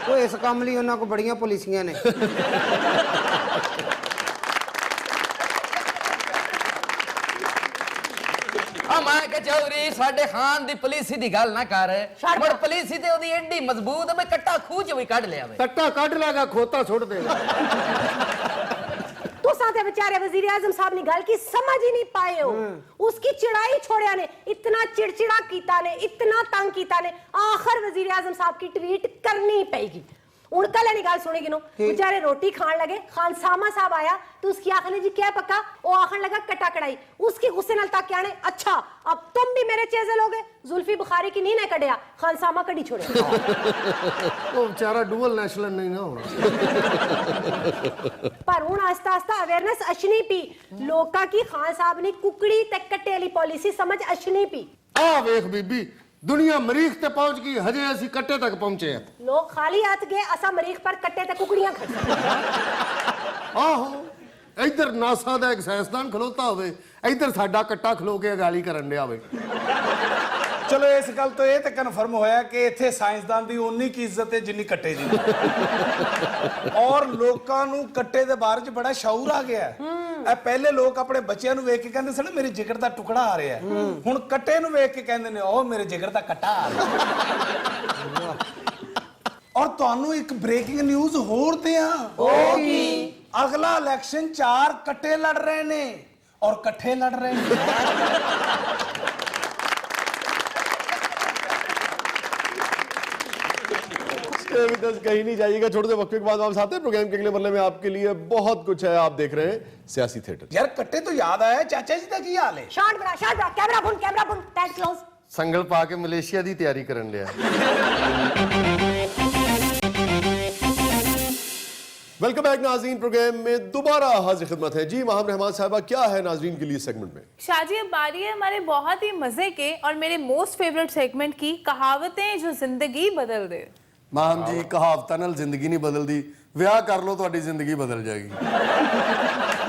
ਉਹ ਇਸ ਕੰਮ ਲਈ ਉਹਨਾਂ ਕੋਲ ਬੜੀਆਂ ਪਾਲਿਸੀਆਂ ਨੇ। ਮੈਂ ਕਿ ਚੌਧਰੀ ਸਾਡੇ ਖਾਨ ਦੀ ਪੁਲਿਸੀ ਦੀ ਗੱਲ ਨਾ ਕਰ। ਮੁੜ ਪੁਲਿਸੀ ਤੇ ਉਹਦੀ ਐਡੀ ਮਜ਼ਬੂਤ ਹੈ ਕੱਟਾ ਖੂਹ ਚ ਵੀ ਕੱਢ ਲਿਆ ਵੇ। ਕੱਟਾ ਕੱਢ ਲੈਗਾ ਖੋਤਾ ਸੁੱਟ ਦੇਗਾ। तो साथे बेचारे वजीर आजम साहब ने गल की समझ ही नहीं पाए हो, उसकी चिड़ाई छोड़िया ने, इतना चिड़चिड़ा कीता ने, इतना तंग कीता ने, आखिर वजीर आजम साहब की ट्वीट करनी पेगी। उन कल नहीं गल सुनेगी नो, बेचारे रोटी खान लगे, खानसामा साहब आया तो उसकी आखने जी क्या पक्का, वो आखन लगा कटा कड़ाई, उसकी गुस्से नाल ताकि आने अच्छा अब तुम भी मेरे चेज़े लोगे। जुल्फी बुखारी की नी ने कड़िया, खानसामा कड़ी छोड़े। ਉਹ ਵਿਚਾਰਾ ਡੂਅਲ ਨੈਸ਼ਨਲ ਨਹੀਂ ਨਾ ਹੋਣਾ। पर हुण आस्ता आस्ता अवेयरनेस अशनी पी, लोकां की खान साहब ने कुकड़ी ते कट्टे वाली पॉलिसी समझ अशनी पी। ਆਹ ਵੇਖ ਬੀਬੀ, ਦੁਨੀਆ ਮਰੀਖ ਤੇ ਪਹੁੰਚ ਗਈ, ਹਜੇ ਅਸੀਂ ਕੱਟੇ ਤੱਕ ਪਹੁੰਚੇ ਆ। लोग खाली हाथ गए, असा मरीख पर कट्टे ते कुकड़ियां खा। ਆਹੋ ਇੱਧਰ ਨਾਸਾ ਦਾ ਇੱਕ ਸਾਇੰਸਦਾਨ ਖਲੋਤਾ ਹੋਵੇ, ਇੱਧਰ ਸਾਡਾ ਕੱਟਾ ਖਲੋ ਕੇ ਗਾਲੀ ਕਰਨ ਡਿਆ ਹੋਵੇ। ਚਲੋ ਇਸ ਗੱਲ ਤੋਂ ਇਹ ਤੇ ਕਨਫਰਮ ਹੋਇਆ ਕਿ ਇੱਥੇ ਸਾਇੰਸਦਾਨ ਦੀ ਉਨੀ ਕੀ ਇੱਜ਼ਤ ਹੈ ਜਿੰਨੀ ਕੱਟੇ ਦੀ। ਔਰ ਲੋਕਾਂ ਨੂੰ ਕੱਟੇ ਦੇ ਬਾਰੇ ਚ ਬੜਾ ਸ਼ੌਰ ਆ ਗਿਆ। ਇਹ ਪਹਿਲੇ ਲੋਕ ਆਪਣੇ ਬੱਚਿਆਂ ਨੂੰ ਵੇਖ ਕੇ ਕਹਿੰਦੇ ਸਨ ਮੇਰੇ ਜਿਗਰ ਦਾ ਟੁਕੜਾ ਆ ਰਿਹਾ, ਹੁਣ ਕੱਟੇ ਨੂੰ ਵੇਖ ਕੇ ਕਹਿੰਦੇ ਨੇ ਉਹ ਮੇਰੇ ਜਿਗਰ ਦਾ ਕੱਟਾ ਆ ਰਿਹਾ। ਔਰ ਤੁਹਾਨੂੰ ਇੱਕ ਬ੍ਰੇਕਿੰਗ ਨਿਊਜ਼ ਹੋਰ ਤੇ ਆ। ਉਹ ਕੀ? ਅਗਲਾ ਇਲੈਕਸ਼ਨ 4 ਕੱਟੇ ਲੜ ਰਹੇ ਨੇ ਔਰ ਇਕੱਠੇ ਲੜ ਰਹੇ ਨੇ। कहीं नहीं जाइएगा, छोटे से वक्फे के बाद वापस आते हैं। प्रोग्राम के अगले मरले में आपके लिए बहुत कुछ है, आप देख रहे हैं सियासी थिएटर। यार कट्टे तो याद आया चाचा जी का की हाल है? शॉट बना, कैमरा बुन, टाइट क्लोज। ਸੰਗਲ ਪਾ ਕੇ ਮਲੇਸ਼ੀਆ ਦੀ ਤਿਆਰੀ ਕਰਨ ਲਿਆ। वेलकम बैक नाजरीन, प्रोग्राम में दोबारा हाजिर खिदमत है जी। माहम रहमान साहबा, क्या है नाजरीन के लिए सेगमेंट में? शाजी अब बारी है हमारे बहुत ही मजे के और मेरे मोस्ट फेवरेट सेगमेंट की, कहावतें जो जिंदगी बदल दे। ਮਾਹਮ ਜੀ ਕਹਾਵਤਾਂ ਨਾਲ ਜ਼ਿੰਦਗੀ ਨਹੀਂ ਬਦਲਦੀ, ਵਿਆਹ ਕਰ ਲਓ ਤੁਹਾਡੀ ਜ਼ਿੰਦਗੀ ਬਦਲ ਜਾਏਗੀ।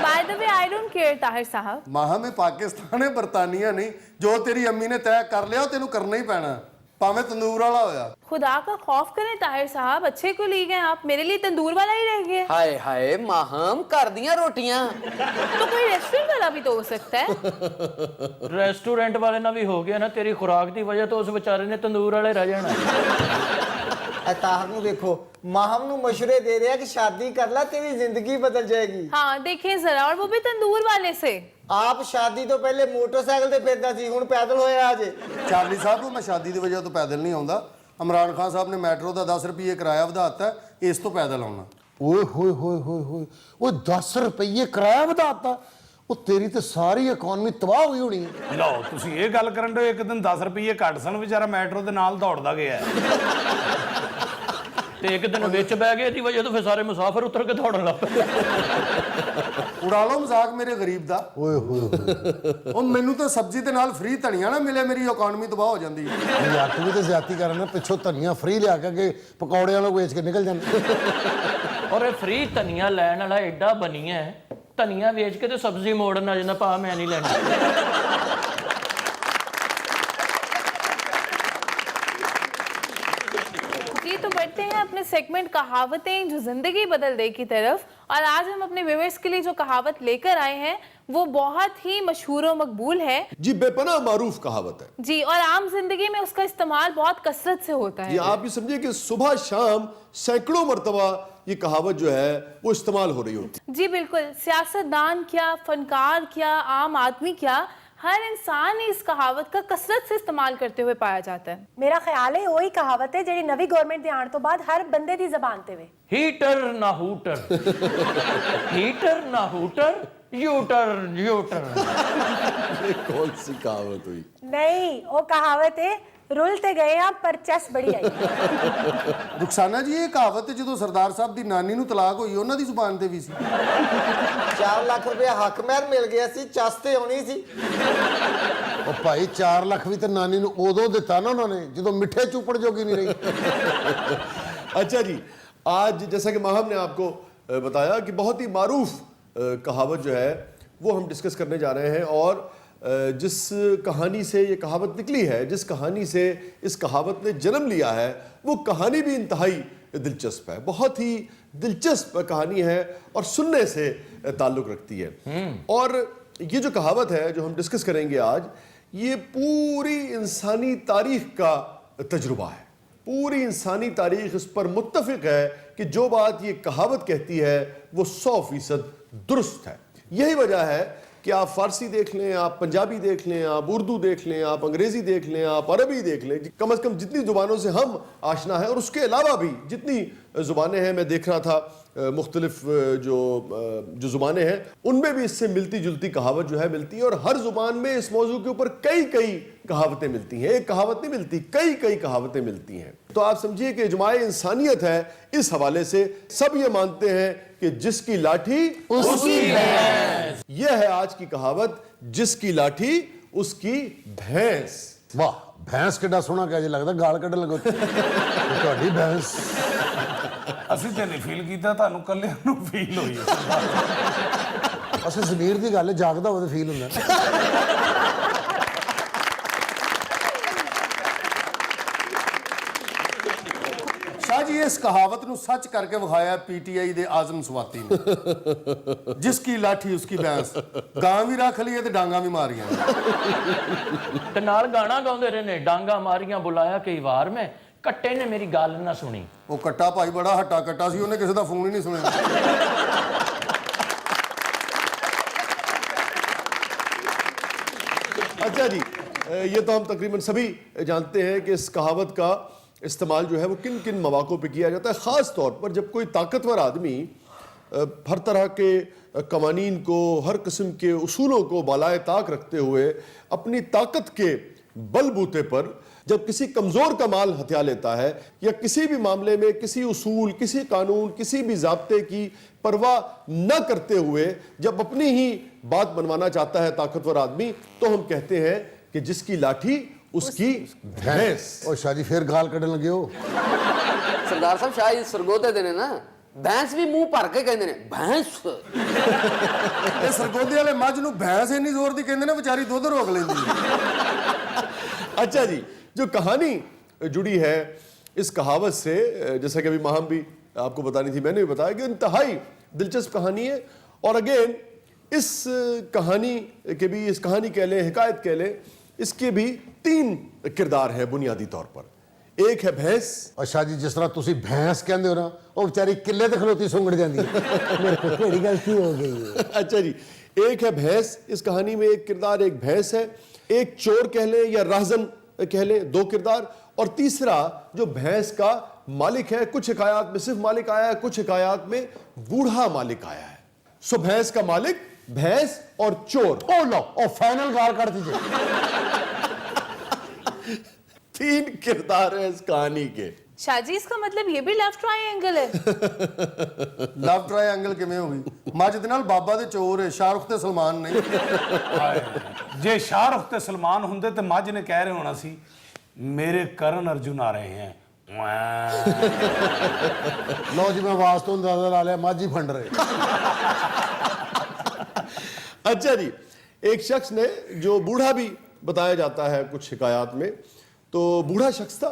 By the way, I don't care Tahir साहब। ਮਾਹਮ ਇਹ ਪਾਕਿਸਤਾਨ ਹੈ, ਬਰਤਾਨੀਆ ਨਹੀਂ। ਜੋ ਤੇਰੀ ਅੰਮੀ ਨੇ ਤੈਅ ਕਰ ਲਿਆ ਉਹ ਤੈਨੂੰ ਕਰਨਾ ਹੀ ਪੈਣਾ, ਭਾਵੇਂ ਤੰਦੂਰ वाला ਹੋਇਆ। खुदा का खौफ करें ताहिर साहब, अच्छे को ली गए आप, मेरे लिए तंदूर वाला ही रह गए। ਹਾਏ ਹਾਏ ਮਾਹਮ, ਘਰ ਦੀਆਂ ਰੋਟੀਆਂ। तो कोई रेस्टोरेंट वाला भी तो हो सकता है। ਰੈਸਟੋਰੈਂਟ ਵਾਲੇ ਨਾਲ ਵੀ ਹੋ ਗਿਆ ਨਾ, ਤੇਰੀ ਖੁਰਾਕ ਦੀ ਵਜ੍ਹਾ ਤੋਂ ਉਸ ਵਿਚਾਰੇ ਨੇ ਤੰਦੂਰ ਵਾਲੇ ਰਹਿ ਜਾਣਾ। ਤਾਹਰ ਨੂੰ ਦੇਖੋ, ਮਾਹਮ ਨੂੰ ਮਸ਼ਵਰੇ ਦੇ ਰਿਹਾ ਕਿ ਸ਼ਾਦੀ ਕਰ ਲੈ, ਤੇਰੀ ਜ਼ਿੰਦਗੀ ਬਦਲ ਜਾਏਗੀ। हाँ देखिए जरा, और वो भी तंदूर वाले से। ਆਪ ਸ਼ਾਦੀ ਤੋਂ ਪਹਿਲੇ ਮੋਟਰਸਾਈਕਲ ਤੇ ਫਿਰਦਾ ਸੀ, ਹੁਣ ਪੈਦਲ ਹੋਇਆ ਅਜੇ। ਚਾਰਲੀ ਸਾਹਿਬ ਨੂੰ ਮੈਂ ਸ਼ਾਦੀ ਦੀ ਵਜ੍ਹਾ ਤੋਂ ਪੈਦਲ ਨਹੀਂ ਆਉਂਦਾ। ਇਮਰਾਨ ਖਾਨ ਸਾਹਿਬ ਨੇ ਮੈਟਰੋ ਦਾ 10 ਰੁਪਏ ਕਿਰਾਇਆ ਵਧਾਤਾ, ਇਸ ਤੋਂ ਪੈਦਲ ਆਉਣਾ। ਓਏ ਹੋਏ ਹੋਏ ਹੋਏ ਹੋਏ, ਉਹ 10 ਰੁਪਏ ਕਿਰਾਇਆ ਵਧਾਤਾ। ਉਹ ਤੇਰੀ ਤੇ ਸਾਰੀ ਇਕਨੋਮੀ ਤਬਾਹ ਹੋਈ ਹੋਣੀ ਹੈ। ਲਓ ਤੁਸੀਂ ਇਹ ਗੱਲ ਕਰਨ ਦੇ, ਇੱਕ ਦਿਨ 10 ਰੁਪਏ ਘੱਟ ਸਨ, ਵਿਚਾਰਾ ਮੈਟਰੋ ਦੇ ਨਾਲ ਦੌੜਦਾ ਗਿਆ। ਤੇ ਇੱਕ ਦਿਨ ਵਿੱਚ ਬਹਿ ਗਏ ਦੀ ਵਜ੍ਹਾ ਤੋਂ ਫਿਰ ਸਾਰੇ ਮੁਸਾਫਰ ਉਤਰ ਕੇ ਦੌੜਨ ਲੱਗ ਪਏ। ਉਡਾ ਲਓ ਮਜ਼ਾਕ ਮੇਰੇ ਗਰੀਬ ਦਾ। ਓਏ ਹੋਏ ਹੋਏ, ਉਹ ਮੈਨੂੰ ਤਾਂ ਸਬਜ਼ੀ ਦੇ ਨਾਲ ਫ੍ਰੀ ਧਨੀਆ ਨਾ ਮਿਲੇ, ਮੇਰੀ ਇਕਨੋਮੀ ਤਬਾਹ ਹੋ ਜਾਂਦੀ ਹੈ। ਯਾਰ ਤੂੰ ਵੀ ਤਾਂ ਜ਼ਿਆਦਤੀ ਕਰਨਾ, ਪਿੱਛੋਂ ਧਨੀਆ ਫ੍ਰੀ ਲਿਆ ਕੇ ਪਕੌੜਿਆਂ ਨੂੰ ਵੇਚ ਕੇ ਨਿਕਲ ਜਾਂਦਾ। ਔਰ ਇਹ ਫ੍ਰੀ ਧਨੀਆ ਲੈਣ ਵਾਲਾ ਐਡਾ ਬਣੀਆ ਹੈ, ਧਨੀਆ ਵੇਚ ਕੇ ਤੇ ਸਬਜ਼ੀ ਮੋੜਨ ਆ ਜਾਂਦਾ, ਭਾ ਮੈਂ ਨਹੀਂ ਲੈਣੀ। जी तो बढ़ते हैं अपने सेगमेंट कहावतें जो जिंदगी बदल दे की तरफ। और आज हम अपने व्यूअर्स के लिए जो कहावत लेकर आए हैं वो बहुत ही मशहूर और मकबूल है जी, बेपनाह मारूफ कहावत है जी, और आम जिंदगी में उसका इस्तेमाल बहुत कसरत से होता है। जी, आप ये समझिए कि सुबह शाम सैकड़ों मरतबा ये कहावत जो है वो इस्तेमाल हो रही होती। जी बिल्कुल, सियासतदान क्या, फनकार क्या, आम आदमी क्या, हर इंसान इस कहावत का कसरत से इस्तेमाल करते हुए पाया जाता है। मेरा ख्याल है वही कहावत है ਜਿਹੜੀ ਨਵੀਂ ਗਵਰਨਮੈਂਟ ਦੇ ਆਉਣ ਤੋਂ ਬਾਅਦ ਹਰ ਬੰਦੇ ਦੀ ਜ਼ਬਾਨ ਤੇ ਵੇ। ਹੀਟਰ ਨਾ ਹੂਟਰ, ਹੀਟਰ ਨਾ ਹੂਟਰ, यूटर यूटर। ये कौन सी कहावत हुई? नहीं, वो कहावत है रुलते गए आप पर चस बड़ी आई। ਰੁਖਸਾਨਾ ਜੀ ਇਹ ਕਹਾਵਤ ਜਦੋਂ ਸਰਦਾਰ ਸਾਹਿਬ ਦੀ ਨਾਨੀ ਨੂੰ ਤਲਾਕ ਹੋਈ ਉਹਨਾਂ ਦੀ ਜ਼ੁਬਾਨ ਤੇ ਵੀ ਸੀ। 4 ਲੱਖ ਰੁਪਏ ਹੱਕ ਮਹਿਰ ਮਿਲ ਗਿਆ ਸੀ, ਚਸ ਤੇ ਆਉਣੀ ਸੀ। ਉਹ ਭਾਈ 4 ਲੱਖ ਵੀ ਤੇ ਨਾਨੀ ਨੂੰ ਉਦੋਂ ਦਿੱਤਾ ਨਾ ਉਹਨਾਂ ਨੇ ਜਦੋਂ ਮਿੱਠੇ ਚੂਪੜ ਜੋਗੀ ਨਹੀਂ ਰਹੀ। अच्छा जी, आज जैसा कि माहम ने आपको बताया कि बहुत ही मारूफ कहावत जो है वो हम डिस्कस करने जा रहे हैं। और जिस कहानी से ये कहावत निकली है, जिस कहानी से इस कहावत ने जन्म लिया है, वो कहानी भी इंतहाई दिलचस्प है, बहुत ही दिलचस्प कहानी है और सुनने से ताल्लुक़ रखती है। और ये जो कहावत है जो हम डिस्कस करेंगे आज, ये पूरी इंसानी तारीख़ का तजुर्बा है। पूरी इंसानी तारीख़ इस पर मुत्तफ़िक़ है कि जो बात ये कहावत कहती है वो 100% दुरुस्त है। यही वजह है कि आप फ़ारसी देख लें, आप पंजाबी देख लें, आप उर्दू देख लें, आप अंग्रेज़ी देख लें, आप अरबी देख लें, कम से कम जितनी ज़ुबानों से हम आशना हैं और उसके अलावा भी जितनी ज़ुबानें हैं, मैं देख रहा था मुख्तलिफ जो ज़ुबानें हैं उनमें भी इससे मिलती जुलती कहावत जो है मिलती है। और हर ज़ुबान में इस मौजू के ऊपर कई कहावतें मिलती हैं, एक कहावत नहीं मिलती, कई कहावतें मिलती हैं। तो आप समझिए कि इजमाए इंसानियत है। इस हवाले से सब ये मानते हैं कि जिसकी लाठी उसकी भैंस। यह है आज की कहावत, जिसकी लाठी उसकी भैंस। वाह, भैंस कितना सोहना कह जे लगदा, गाल कड्ढ लगो ਤੁਹਾਡੀ भैंस। ਅਸੀਂ ਤੇ ਨਹੀਂ ਫੀਲ ਕੀਤਾ, ਤੁਹਾਨੂੰ ਕੱਲਿਆਂ ਨੂੰ ਫੀਲ ਹੋਈ। ਅਸਾਂ ਜ਼ਮੀਰ ਦੀ ਗੱਲ ਜਾਗਦਾ ਹੋਵੇ ਤਾਂ ਫੀਲ ਹੁੰਦਾ। ਜੀ ਇਸ ਕਹਾਵਤ ਨੂੰ ਸੱਚ ਕਰਕੇ ਵਿਖਾਇਆ ਪੀਟੀਆਈ ਦੇ ਆਜ਼ਮ ਸਵਾਤੀ ਨੇ ਜਿਸ ਕੀ ਲਾਠੀ ਉਸ ਕੀ ਭੈਂਸ ਗਾਂ ਵੀ ਰੱਖ ਲਈ ਤੇ ਡਾਂਗਾ ਵੀ ਮਾਰੀਆਂ ਤੇ ਨਾਲ ਗਾਣਾ ਗਾਉਂਦੇ ਰਹੇ ਨੇ, ਡਾਂਗਾ ਮਾਰੀਆਂ ਬੁਲਾਇਆ ਕਈ ਵਾਰ ਮੈਂ, ਕੱਟੇ ਨੇ ਮੇਰੀ ਗੱਲ ਨਾ ਸੁਣੀ। ਉਹ ਕੱਟਾ ਭਾਈ ਬੜਾ ਹੱਟਾ ਕੱਟਾ ਸੀ, ਉਹਨੇ ਕਿਸੇ ਦਾ ਫੋਨ ਹੀ ਨਹੀਂ ਸੁਣਿਆ। अच्छा जी, ये तो हम तकरीबन सभी जानते हैं कि इस कहावत का इस्तेमाल जो है वो किन किन मौक़ों पे किया जाता है, ख़ास तौर पर जब कोई ताकतवर आदमी हर तरह के कवानीन को, हर किस्म के उसूलों को बालाए ताक रखते हुए अपनी ताकत के बलबूते पर जब किसी कमज़ोर का माल हथिया लेता है या किसी भी मामले में किसी उसूल, किसी कानून, किसी भी ज़ाब्ते की परवाह न करते हुए जब अपनी ही बात बनवाना चाहता है ताकतवर आदमी, तो हम कहते हैं कि जिसकी लाठी उसकी भैंस। और शाह जी फिर गाल कढ़न लगे हो। सरदार साहब शाह सरगोते देने ना भैंस भी मुंह भर के कहते ने भैंस। सरगोदे वाले मझ नूं भैंस इन्नी जोर दी कहंदे ने बेचारी दुध रोक लेंदी। अच्छा जी, जो कहानी जुड़ी है इस कहावत से, जैसा कि अभी माहम भी आपको बतानी थी, मैंने भी बताया कि इंतहाई दिलचस्प कहानी है। और अगेन इस कहानी के भी, इस कहानी कह लें, हिकायत कह लें, इसके भी 3 किरदार हैं बुनियादी तौर पर। एक है भैंस। और शाह जी जिस तरह तुसी भैंस कहंदे हो ना, वो बेचारी किले ते खलोती सुंगड़ जांदी है। मेरे को केड़ी गलती हो गई है। अच्छा जी, एक है भैंस, इस कहानी में एक किरदार एक भैंस है। एक चोर कह लें या राहजन कह लें, 2 किरदार। और तीसरा जो भैंस का मालिक है, कुछ हिकायात में सिर्फ मालिक आया है, कुछ हिकायात में बूढ़ा मालिक आया है। सो भैंस का मालिक, भैंस और चोर। ओ लो, ओ फाइनल गाल कर दीजिए। 3 किरदार है इस कहानी के। शाजी इसका मतलब ये भी लव ट्रायंगल है। लव ट्रायंगल किवें हो गई? मझ दे नाल बाबा दे चोर है, शाहरुख ते सलमान नहीं। ਜੇ ਸ਼ਾਹਰੁਖ ਤੇ ਸਲਮਾਨ ਹੁੰਦੇ ਤੇ ਮੱਝ ਨੇ ਕਹਿ ਰਹੇ ਹੋਣਾ ਸੀ ਮੇਰੇ ਕਰਨ ਅਰਜੁਨ ਆ ਰਹੇ हैं। लो जी मैं आवाज तो अंदाजा ला लिया, मझ ही फंड रहे। अच्छा जी, एक शख्स ने, जो बूढ़ा भी बताया जाता है कुछ हिकायात में, तो बूढ़ा शख्स था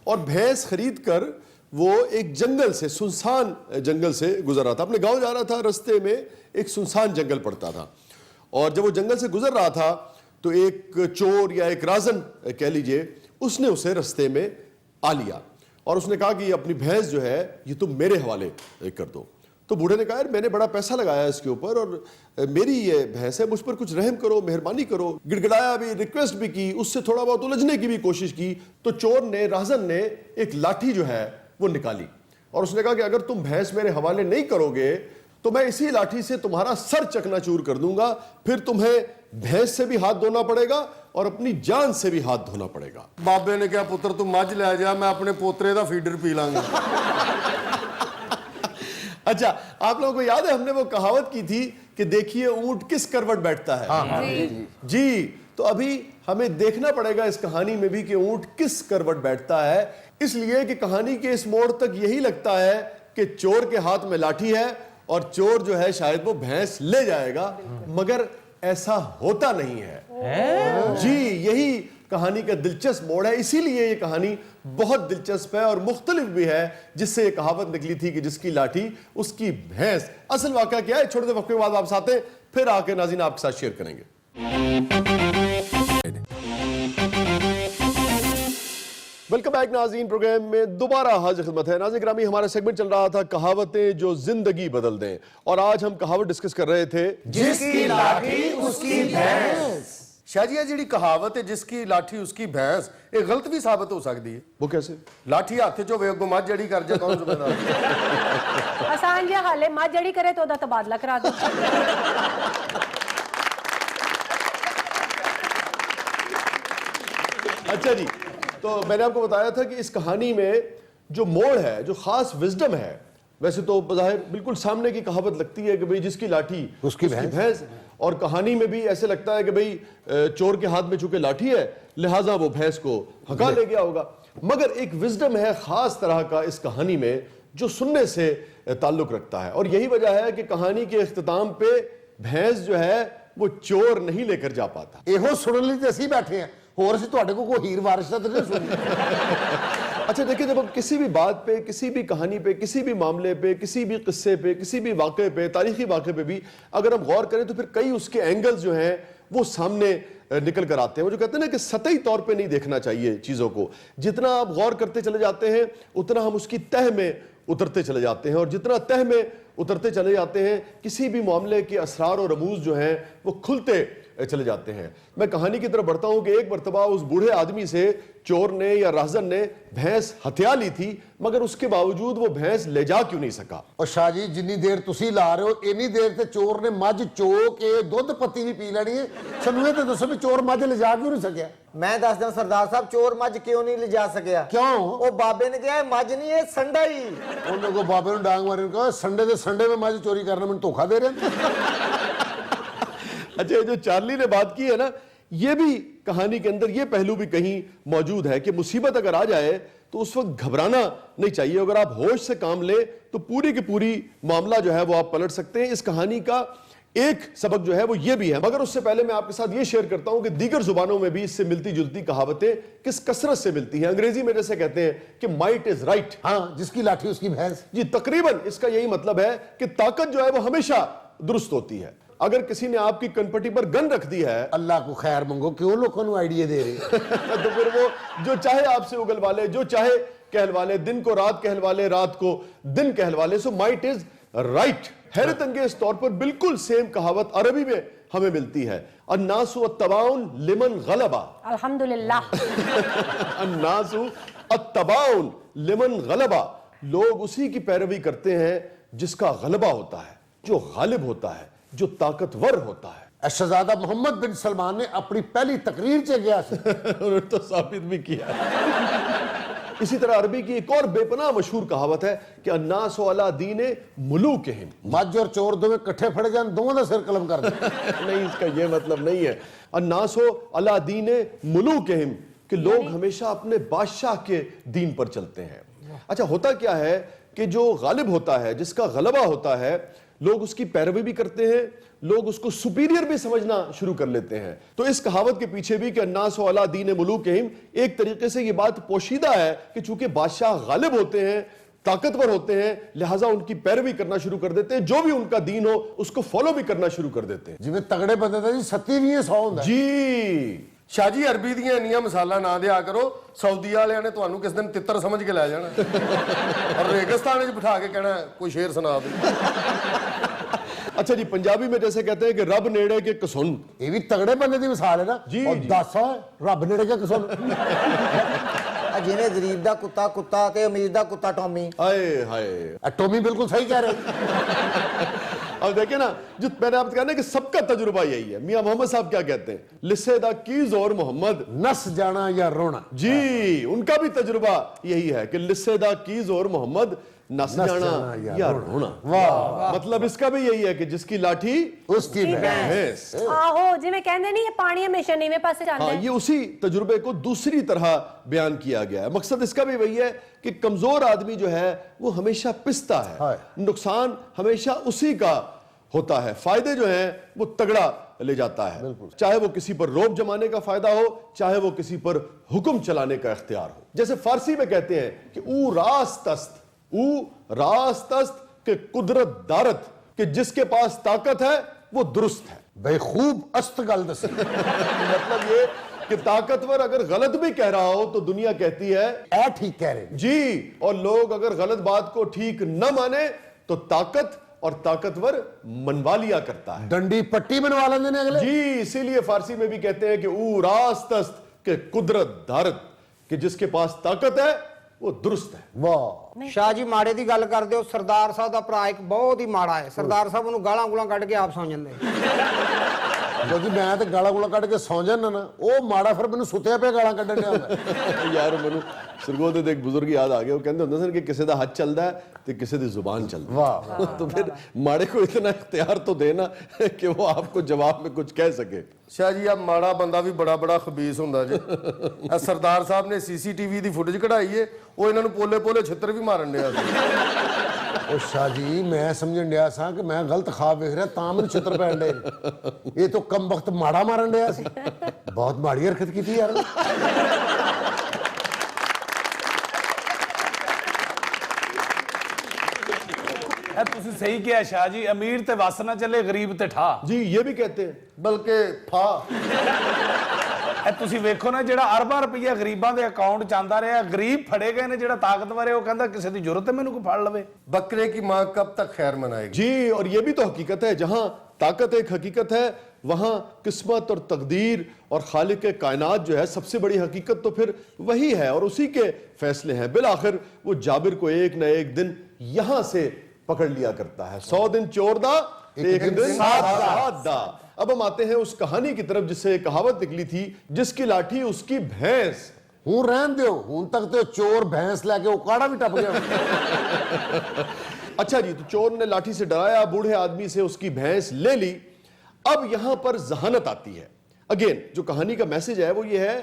और भैंस खरीद कर वो एक जंगल से, सुनसान जंगल से गुजर रहा था। अपने गांव जा रहा था, रास्ते में एक सुनसान जंगल पड़ता था और जब वो जंगल से गुजर रहा था तो एक चोर या एक राजन कह लीजिए, उसने उसे रास्ते में आ लिया और उसने कहा कि अपनी भैंस जो है ये तुम मेरे हवाले कर दो। तो बूढ़े ने कहा यार मैंने बड़ा पैसा लगाया इसके ऊपर और मेरी ये भैंस है, मुझ पर कुछ रहम करो, मेहरबानी करो। गिड़गिड़ाया भी, रिक्वेस्ट भी की, उससे थोड़ा बहुत उलझने की भी कोशिश की। तो चोर ने, राजन ने एक लाठी जो है वो निकाली और उसने कहा कि अगर तुम भैंस मेरे हवाले नहीं करोगे तो मैं इसी लाठी से तुम्हारा सर चकनाचूर कर दूंगा, फिर तुम्हें भैंस से भी हाथ धोना पड़ेगा और अपनी जान से भी हाथ धोना पड़ेगा। बाबे ने कहा पुत्र तू मझ ले जा, मैं अपने पोतरे का फीडर पी लांगा। अच्छा, आप लोगों को याद है हमने वो कहावत की थी कि देखिए ऊंट किस करवट बैठता है। हाँ। जी, तो अभी हमें देखना पड़ेगा इस कहानी में भी कि ऊंट किस करवट बैठता है, इसलिए कि कहानी के इस मोड़ तक यही लगता है कि चोर के हाथ में लाठी है और चोर जो है शायद वो भैंस ले जाएगा, मगर ऐसा होता नहीं है। जी, यही कहानी का दिलचस्प मोड़ है, इसीलिए ये कहानी बहुत दिलचस्प है और मुख्तलिफ भी है, जिससे ये कहावत निकली थी कि जिसकी लाठी उसकी भैंस। असल वाक़या क्या है, छोटे से वक्त के बाद वापस आते हैं, फिर आके नाज़रीन आपके साथ शेयर करेंगे। वेलकम बैक नाज़रीन, प्रोग्राम में दोबारा हाजिर खिदमत है। नाज़रीन ग्रामी, हमारा सेगमेंट चल रहा था कहावतें जो जिंदगी बदल दें और आज हम कहावत डिस्कस कर रहे थे जिसकी लाठी उसकी भैंस। शाह जी जी कहावत है जिसकी लाठी उसकी भैंस, ये गलत भी साबित हो सकती है। वो कैसे? लाठी हाथ चो वे मझ जड़ी कर जाए कौन जिम्मेदार? आसान जिहा हाल है, मझ जड़ी करे तो ओदा तबादला करा दो। अच्छा जी, तो मैंने आपको बताया था कि इस कहानी में जो मोड़ है, जो खास विजडम है, वैसे तो बज़ाहिर बिल्कुल सामने की कहावत लगती है कि भाई जिसकी लाठी उसकी भैंस, और कहानी में भी ऐसे लगता है कि भाई चोर के हाथ में चूंकि लाठी है लिहाजा वो भैंस को हका ले गया होगा, मगर एक विजडम है खास तरह का इस कहानी में जो सुनने से ताल्लुक रखता है और यही वजह है कि कहानी के इख्तिताम पे भैंस जो है वो चोर नहीं लेकर जा पाता। ਇਹੋ ਸੁਣਨ ਲਈ ਤੇ ਅਸੀਂ ਬੈਠੇ ਆ, ਹੋਰ ਅਸੀਂ ਤੁਹਾਡੇ ਕੋਲ ਕੋਈ ਹੀਰ ਵਾਰਿਸ ਦਾ ਤੇ ਨਹੀਂ ਸੁਣੀ। अच्छा देखिए, जब हम किसी भी बात पे, किसी भी कहानी पे, किसी भी मामले पे, किसी भी किस्से पे, किसी भी वाक़े पे, तारीखी वाक़े पे भी अगर हम गौर करें तो फिर कई उसके एंगल्स जो हैं वो सामने निकल कर आते हैं। वो जो कहते हैं ना कि सतही तौर पे नहीं देखना चाहिए चीज़ों को। जितना आप गौर करते चले जाते हैं उतना हम उसकी तह में उतरते चले जाते हैं, और जितना तह में उतरते चले जाते हैं किसी भी मामले के असरार और रमूज जो हैं वो खुलते चले जाते हैं। मैं कहानी की तरफ बढ़ता हूं कि एक मरतबा उस बूढ़े आदमी से चोर ने या राहजन ने भैंस हत्या ली थी, मगर उसके बावजूद वो भैंस ले जा क्यों नहीं सका? और शाह जी, जिन्नी देर तुसी ला रहे हो इन्नी देर ते चोर ने मझ चो के दुध पत्ती भी पी लेनी है। सानू ये तो दसो भी चोर मझ ले जा क्यों नहीं सकिया? मैं दस दा सरदार साहब, चोर मझ क्यों नहीं ले जा सकिया? क्यों? ਉਹ ਬਾਬੇ ਨੇ ਕਿਹਾ ਮੱਝ ਨਹੀਂ ਇਹ ਸੰਡਾ ਹੀ। ਉਹਨੇ ਕੋ ਬਾਬੇ ਨੂੰ ਡਾਂਗ ਮਾਰੀ, ਕਹਾ ਸੰਡੇ ਦੇ ਸੰਡੇ में मझ चोरी करना मैंने धोखा दे रहे हैं। अच्छा, ये जो चार्ली ने बात की है ना, ये भी कहानी के अंदर ये पहलू भी कहीं मौजूद है कि मुसीबत अगर आ जाए तो उस वक्त घबराना नहीं चाहिए। अगर आप होश से काम ले तो पूरी की पूरी मामला जो है वो आप पलट सकते हैं। इस कहानी का एक सबक जो है वो ये भी है, मगर उससे पहले मैं आपके साथ ये शेयर करता हूं कि दीगर जुबानों में भी इससे मिलती जुलती कहावतें किस कसरत से मिलती हैं। अंग्रेजी में जैसे कहते हैं कि माइट इज राइट, हाँ, जिसकी लाठी उसकी भैंस। जी, तकरीबन इसका यही मतलब है कि ताकत जो है वो हमेशा दुरुस्त होती है। अगर किसी ने आपकी कनपट्टी पर गन रख दी है, अल्लाह को खैर मंगो, क्यों लोगों को आइडिया दे रहे तो फिर वो जो चाहे आपसे उगलवा ले, जो चाहे कहलवा ले, दिन को रात कहलवा ले, रात को दिन कहलवा ले। So might is right. हैरत अंगेज तौर पर बिल्कुल सेम कहावत अरबी में हमें मिलती है, अन्नासु अत्तबाउन लिमन गलबा। अल्हम्दुलिल्लाह। अन्नासु अत्तबाउन लिमन गलबा। लोग उसी की पैरवी करते हैं जिसका गलबा होता है, जो गालिब होता है, जो ताकतवर होता है। शहजादा मोहम्मद बिन सलमान ने अपनी पहली तकरीर से गया उन्होंने तो साबित भी किया। इसी तरह अरबी की एक और बेपनाह मशहूर कहावत है कि अन्नासु अला दीने मुलूकिहिम। मझ और चोर दो में इकट्ठे फड़े जान, दोनों का सिर कलम कर दे। नहीं, इसका ये मतलब नहीं है। अन्नासु अला दीने मुलूकिहिम, कि लोग हमेशा अपने बादशाह के दीन पर चलते हैं। अच्छा, होता क्या है कि जो गालिब होता है, जिसका गलबा होता है, लोग उसकी पैरवी भी करते हैं, लोग उसको सुपीरियर भी समझना शुरू कर लेते हैं। तो इस कहावत के पीछे भी कि अन्नासु अला दीन मुलूकिहिम, एक तरीके से ये बात पोशीदा है कि चूंकि बादशाह गालिब होते हैं, ताकतवर होते हैं, लिहाजा उनकी पैरवी करना शुरू कर देते हैं, जो भी उनका दीन हो उसको फॉलो भी करना शुरू कर देते हैं। जिवें तगड़े बंदे दा जी 27-100 हुंदा जी। शाह जी, अरबी ਦੀਆਂ ਇੰਨੀਆਂ ਮਿਸਾਲਾਂ ਨਾ ਦਿਆ ਕਰੋ, ਸਾਊਦੀ ਵਾਲਿਆਂ ਨੇ ਤੁਹਾਨੂੰ ਕਿਸ ਦਿਨ ਤਿੱਤਰ ਸਮਝ ਕੇ ਲੈ ਜਾਣਾ ਔਰ ਰੇਗਿਸਤਾਨ ਵਿੱਚ ਬਿਠਾ ਕੇ ਕਹਿਣਾ ਕੋਈ ਸ਼ੇਰ ਸੁਣਾ ਦੇ। अच्छा जी, पंजाबी में जैसे कहते हैं कि रब नेड़े के कसुन। ये भी तगड़े बंदे दी मिसाल है ना जी, और जी। दस रब नेड़े के कसम। ਜਿਹਨੇ ਗਰੀਬ ਦਾ ਕੁੱਤਾ ਕੁੱਤਾ ਤੇ ਅਮੀਰ ਦਾ ਕੁੱਤਾ ਟੌਮੀ। हाय हाय। टॉमी बिल्कुल सही कह रहे। अब देखिए ना, जो मैंने आपको कहा ना कि सबका तजुर्बा यही है। मियां मोहम्मद साहब क्या कहते हैं, लिस्से दा की जोर मोहम्मद, नस जाना या रोना। जी, उनका भी तजुर्बा यही है कि लिस्से दा की जोर मोहम्मद, नस जाना या रोना। वाह, मतलब इसका भी यही है कि जिसकी लाठी उसकी भैंस। आहो, जिवें कहंदे नहीं, ये पानी हमेशा नीवें पासे जाता हाँ, है। ये उसी तजुर्बे को दूसरी तरह बयान किया गया है। मकसद इसका भी वही है कि कमजोर आदमी जो है वो हमेशा पिसता है, नुकसान हमेशा उसी का होता है, फायदे जो हैं वो तगड़ा ले जाता है। चाहे वो किसी पर रोब जमाने का फायदा हो, चाहे वो किसी पर हुक्म चलाने का इख्तियार हो। जैसे फारसी में कहते हैं कि ऊ रास्तस्त, ऊ रास्तस्त के कुदरत दारत, कि जिसके पास ताकत है वो दुरुस्त है। बेखूब अस्त गल दसी। मतलब ये कि ताकतवर अगर गलत भी कह रहा हो तो दुनिया कहती है ए ठीक कह रहे जी, और लोग अगर गलत बात को ठीक न माने तो ताकत और ताकतवर मनवा लिया करता है, डंडी पट्टी बनवा लेंगे अगले। जी, इसीलिए फारसी में भी कहते हैं कि ऊ रास्तस्त के कुदरत दारत, कि जिसके पास ताकत है वो दुरुस्त है। वाह। ਸ਼ਾਹ ਜੀ, ਮਾੜੇ ਦੀ ਗੱਲ ਕਰਦੇ ਹੋ, ਸਰਦਾਰ ਸਾਹਿਬ ਦਾ ਭਰਾ ਇੱਕ ਬਹੁਤ ਹੀ ਮਾੜਾ ਹੈ। ਸਰਦਾਰ ਸਾਹਿਬ ਉਹਨੂੰ ਗਾਲਾਂ ਗੂਲਾਂ ਕੱਢ ਕੇ ਆਪ ਸੌਂ ਜਾਂਦੇ। क्योंकि मैं तो गाला गुला कट के सौ जाना ना, वो माड़ा फिर मैंने सुत्या पे गाला कड्ढन दिया। यार मैनू सरगोदे दे एक बुजुर्ग याद आ गया, वो कहते होंदे सन कि किसी दा हथ चलदा है ते किसी दी जुबान चलदी। वाह। तो फिर माड़े को इतना इख्तियार तो देना कि वो आपको जवाब में कुछ कह सके। शाह जी, अब माड़ा बंदा भी बड़ा बड़ा खबीस ਹੁੰਦਾ ਜੀ। ਇਹ ਸਰਦਾਰ ਸਾਹਿਬ ਨੇ ਸੀਸੀਟੀਵੀ ਦੀ ਫੁਟੇਜ ਕਢਾਈ ਏ, ਉਹ ਇਹਨਾਂ ਨੂੰ ਪੋਲੇ ਪੋਲੇ ਛਿੱਤਰ ਵੀ ਮਾਰਨ ਡਿਆ ਸੀ। ओ शाह जी, मैं समझन दिया सा कि मैं गलत ख्वाब देख रहा, ता मैंने छित्र पैन डे। ये तो कम वक्त माड़ा मारन दिया सी। बहुत माड़ी हरकत की थी यार। ਇਹ ਤੁਸੀਂ ਸਹੀ ਕਿਹਾ ਸ਼ਾਹ ਜੀ, ਅਮੀਰ ਤੇ ਵਸ ਨਾ ਚੱਲੇ, ਗਰੀਬ ਤੇ ਠਾ। जी ये भी कहते हैं। बल्कि फा ਇਹ ਤੁਸੀਂ ਵੇਖੋ ਨਾ, ਜਿਹੜਾ ਅਰਬਾਂ ਰੁਪਈਆ ਗਰੀਬਾਂ ਦੇ ਅਕਾਊਂਟ ਚ ਆਂਦਾ ਰਿਹਾ, ਗਰੀਬ ਫੜੇ ਗਏ ਨੇ, ਜਿਹੜਾ ਤਾਕਤਵਰ ਹੈ ਉਹ ਕਹਿੰਦਾ ਕਿਸੇ ਦੀ ਜ਼ਰੂਰਤ ਹੈ ਮੈਨੂੰ ਕੋਈ ਫੜ ਲਵੇ। बकरे की माँ कब तक खैर मनाएगी? जी और ये भी तो हकीकत है, जहां ताकत एक हकीकत है वहां किस्मत और तकदीर और खालिक कायनात जो है सबसे बड़ी हकीकत तो फिर वही है और उसी के फैसले हैं। बिलाखिर वो जाबिर को एक न एक दिन यहां से पकड़ लिया करता है। 100 दिन चोर दा, एक दिन साथ दा। अब हम आते हैं उस कहानी की तरफ जिससे एक कहावत निकली थी, जिसकी लाठी उसकी भैंस। हूं रहन दो, हूं तक तो चोर भैंस लेके उकाड़ा भी टप गया। अच्छा जी, तो चोर ने लाठी से डराया, बूढ़े आदमी से उसकी भैंस ले ली। अब यहां पर जहानत आती है। अगेन जो कहानी का मैसेज है वो ये है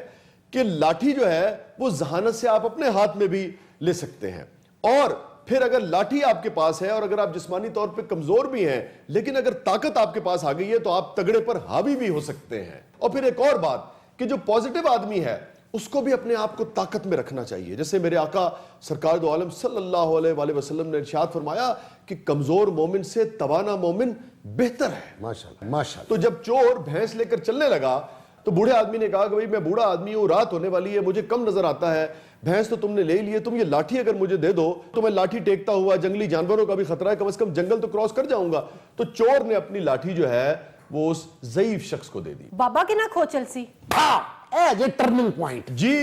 कि लाठी जो है वो जहानत से आप अपने हाथ में भी ले सकते हैं, और फिर अगर लाठी आपके पास है और अगर आप जिस्मानी तौर पे कमजोर भी हैं, लेकिन अगर ताकत आपके पास आ गई है तो आप तगड़े पर हावी भी हो सकते हैं। और फिर एक और बात कि जो पॉजिटिव आदमी है उसको भी अपने आप को ताकत में रखना चाहिए। जैसे मेरे आका सरकार दो आलम सल्लल्लाहु अलैहि वसल्लम ने इरशाद फरमाया कि कमजोर मोमिन से तवाना मोमिन बेहतर है। माशाल्लाह माशाल्लाह। तो जब चोर भैंस लेकर चलने लगा तो बूढ़े आदमी ने कहा कि भाई मैं बूढ़ा आदमी हूं, रात होने वाली है, मुझे कम नजर आता है, भैंस तो तुमने ले ली है, तुम ये लाठी अगर मुझे दे दो तो मैं लाठी टेकता हुआ, जंगली जानवरों का भी खतरा है, कम से कम जंगल तो क्रॉस कर जाऊंगा। तो चोर ने अपनी लाठी जो है वो उस ज़ईफ शख्स को दे दी। बाबा के ना खोचल सी ये टर्निंग पॉइंट। जी,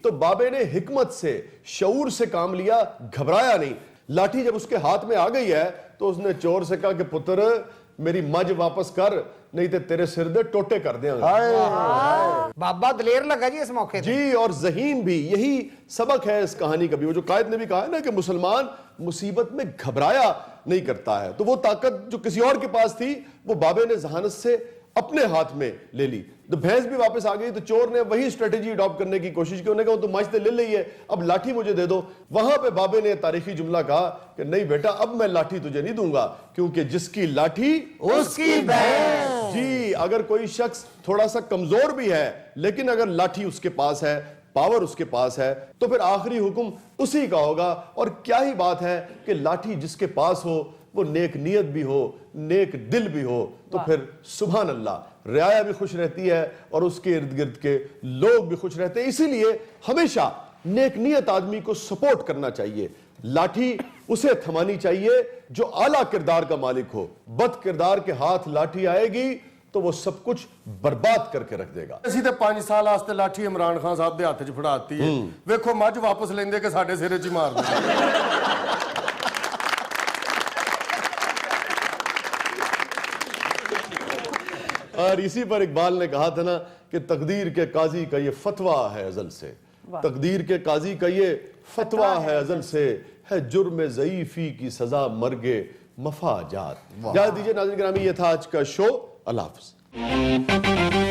तो बाबे ने हिकमत से, शऊर से काम लिया, घबराया नहीं। लाठी जब उसके हाथ में आ गई है तो उसने चोर से कहा कि पुत्र मेरी मज वापस कर, नहीं तो तेरे सिर दे टोटे कर देंगे। बाबा दलेर लगा जी इस मौके पे। जी, और ज़हीन भी। यही सबक है इस कहानी का भी। वो जो कायद ने भी कहा है ना कि मुसलमान मुसीबत में घबराया नहीं करता है, तो वो ताकत जो किसी और के पास थी वो बाबे ने जहानत से अपने हाथ में ले ली। तो भैंस भी वापस आ गई, तो चोर ने वही स्ट्रेटेजी अडॉप्ट करने की कोशिश की। उन्होंने कहा तो मज ले ली है, अब लाठी मुझे दे दो। वहां पे बाबे ने तारीखी जुमला कहा कि नहीं बेटा, अब मैं लाठी तुझे नहीं दूंगा, क्योंकि जिसकी लाठी उसकी भैंस। जी, अगर कोई शख्स थोड़ा सा कमजोर भी है लेकिन अगर लाठी उसके पास है, पावर उसके पास है, तो फिर आखिरी हुक्म उसी का होगा। और क्या ही बात है कि लाठी जिसके पास हो वो नेक नियत भी हो, नेक दिल भी हो, तो फिर सुभान अल्लाह, रियाया भी खुश रहती है और उसके इर्द गिर्द के लोग भी खुश रहते हैं। इसीलिए हमेशा नेक नियत आदमी को सपोर्ट करना चाहिए। लाठी उसे थमानी चाहिए जो आला किरदार का मालिक हो। बद किरदार के हाथ लाठी आएगी तो वो सब कुछ बर्बाद करके रख देगा। ਅਸੀਂ ਤੇ 5 ਸਾਲ ਵਾਸਤੇ ਲਾਠੀ ਇਮਰਾਨ ਖਾਨ ਸਾਹਿਬ ਦੇ ਹੱਥ 'ਚ ਫੜਾਤੀ ਹੈ। ਵੇਖੋ ਮੱਝ ਵਾਪਸ ਲੈਂਦੇ ਕਿ ਸਾਡੇ ਸਿਰੇ 'ਚ ਹੀ ਮਾਰ ਦਿੰਦੇ। और इसी पर इकबाल ने कहा था ना कि तकदीर के काजी का ये फतवा है अजल से, तकदीर के काजी का ये फतवा है अजल से, है जुर्म ज़ईफ़ी की सजा मर्गे मफाजात। इजाज़त दीजिए नाज़रीन गिरामी, ये था आज का शो। अल्लाह हाफ़िज़।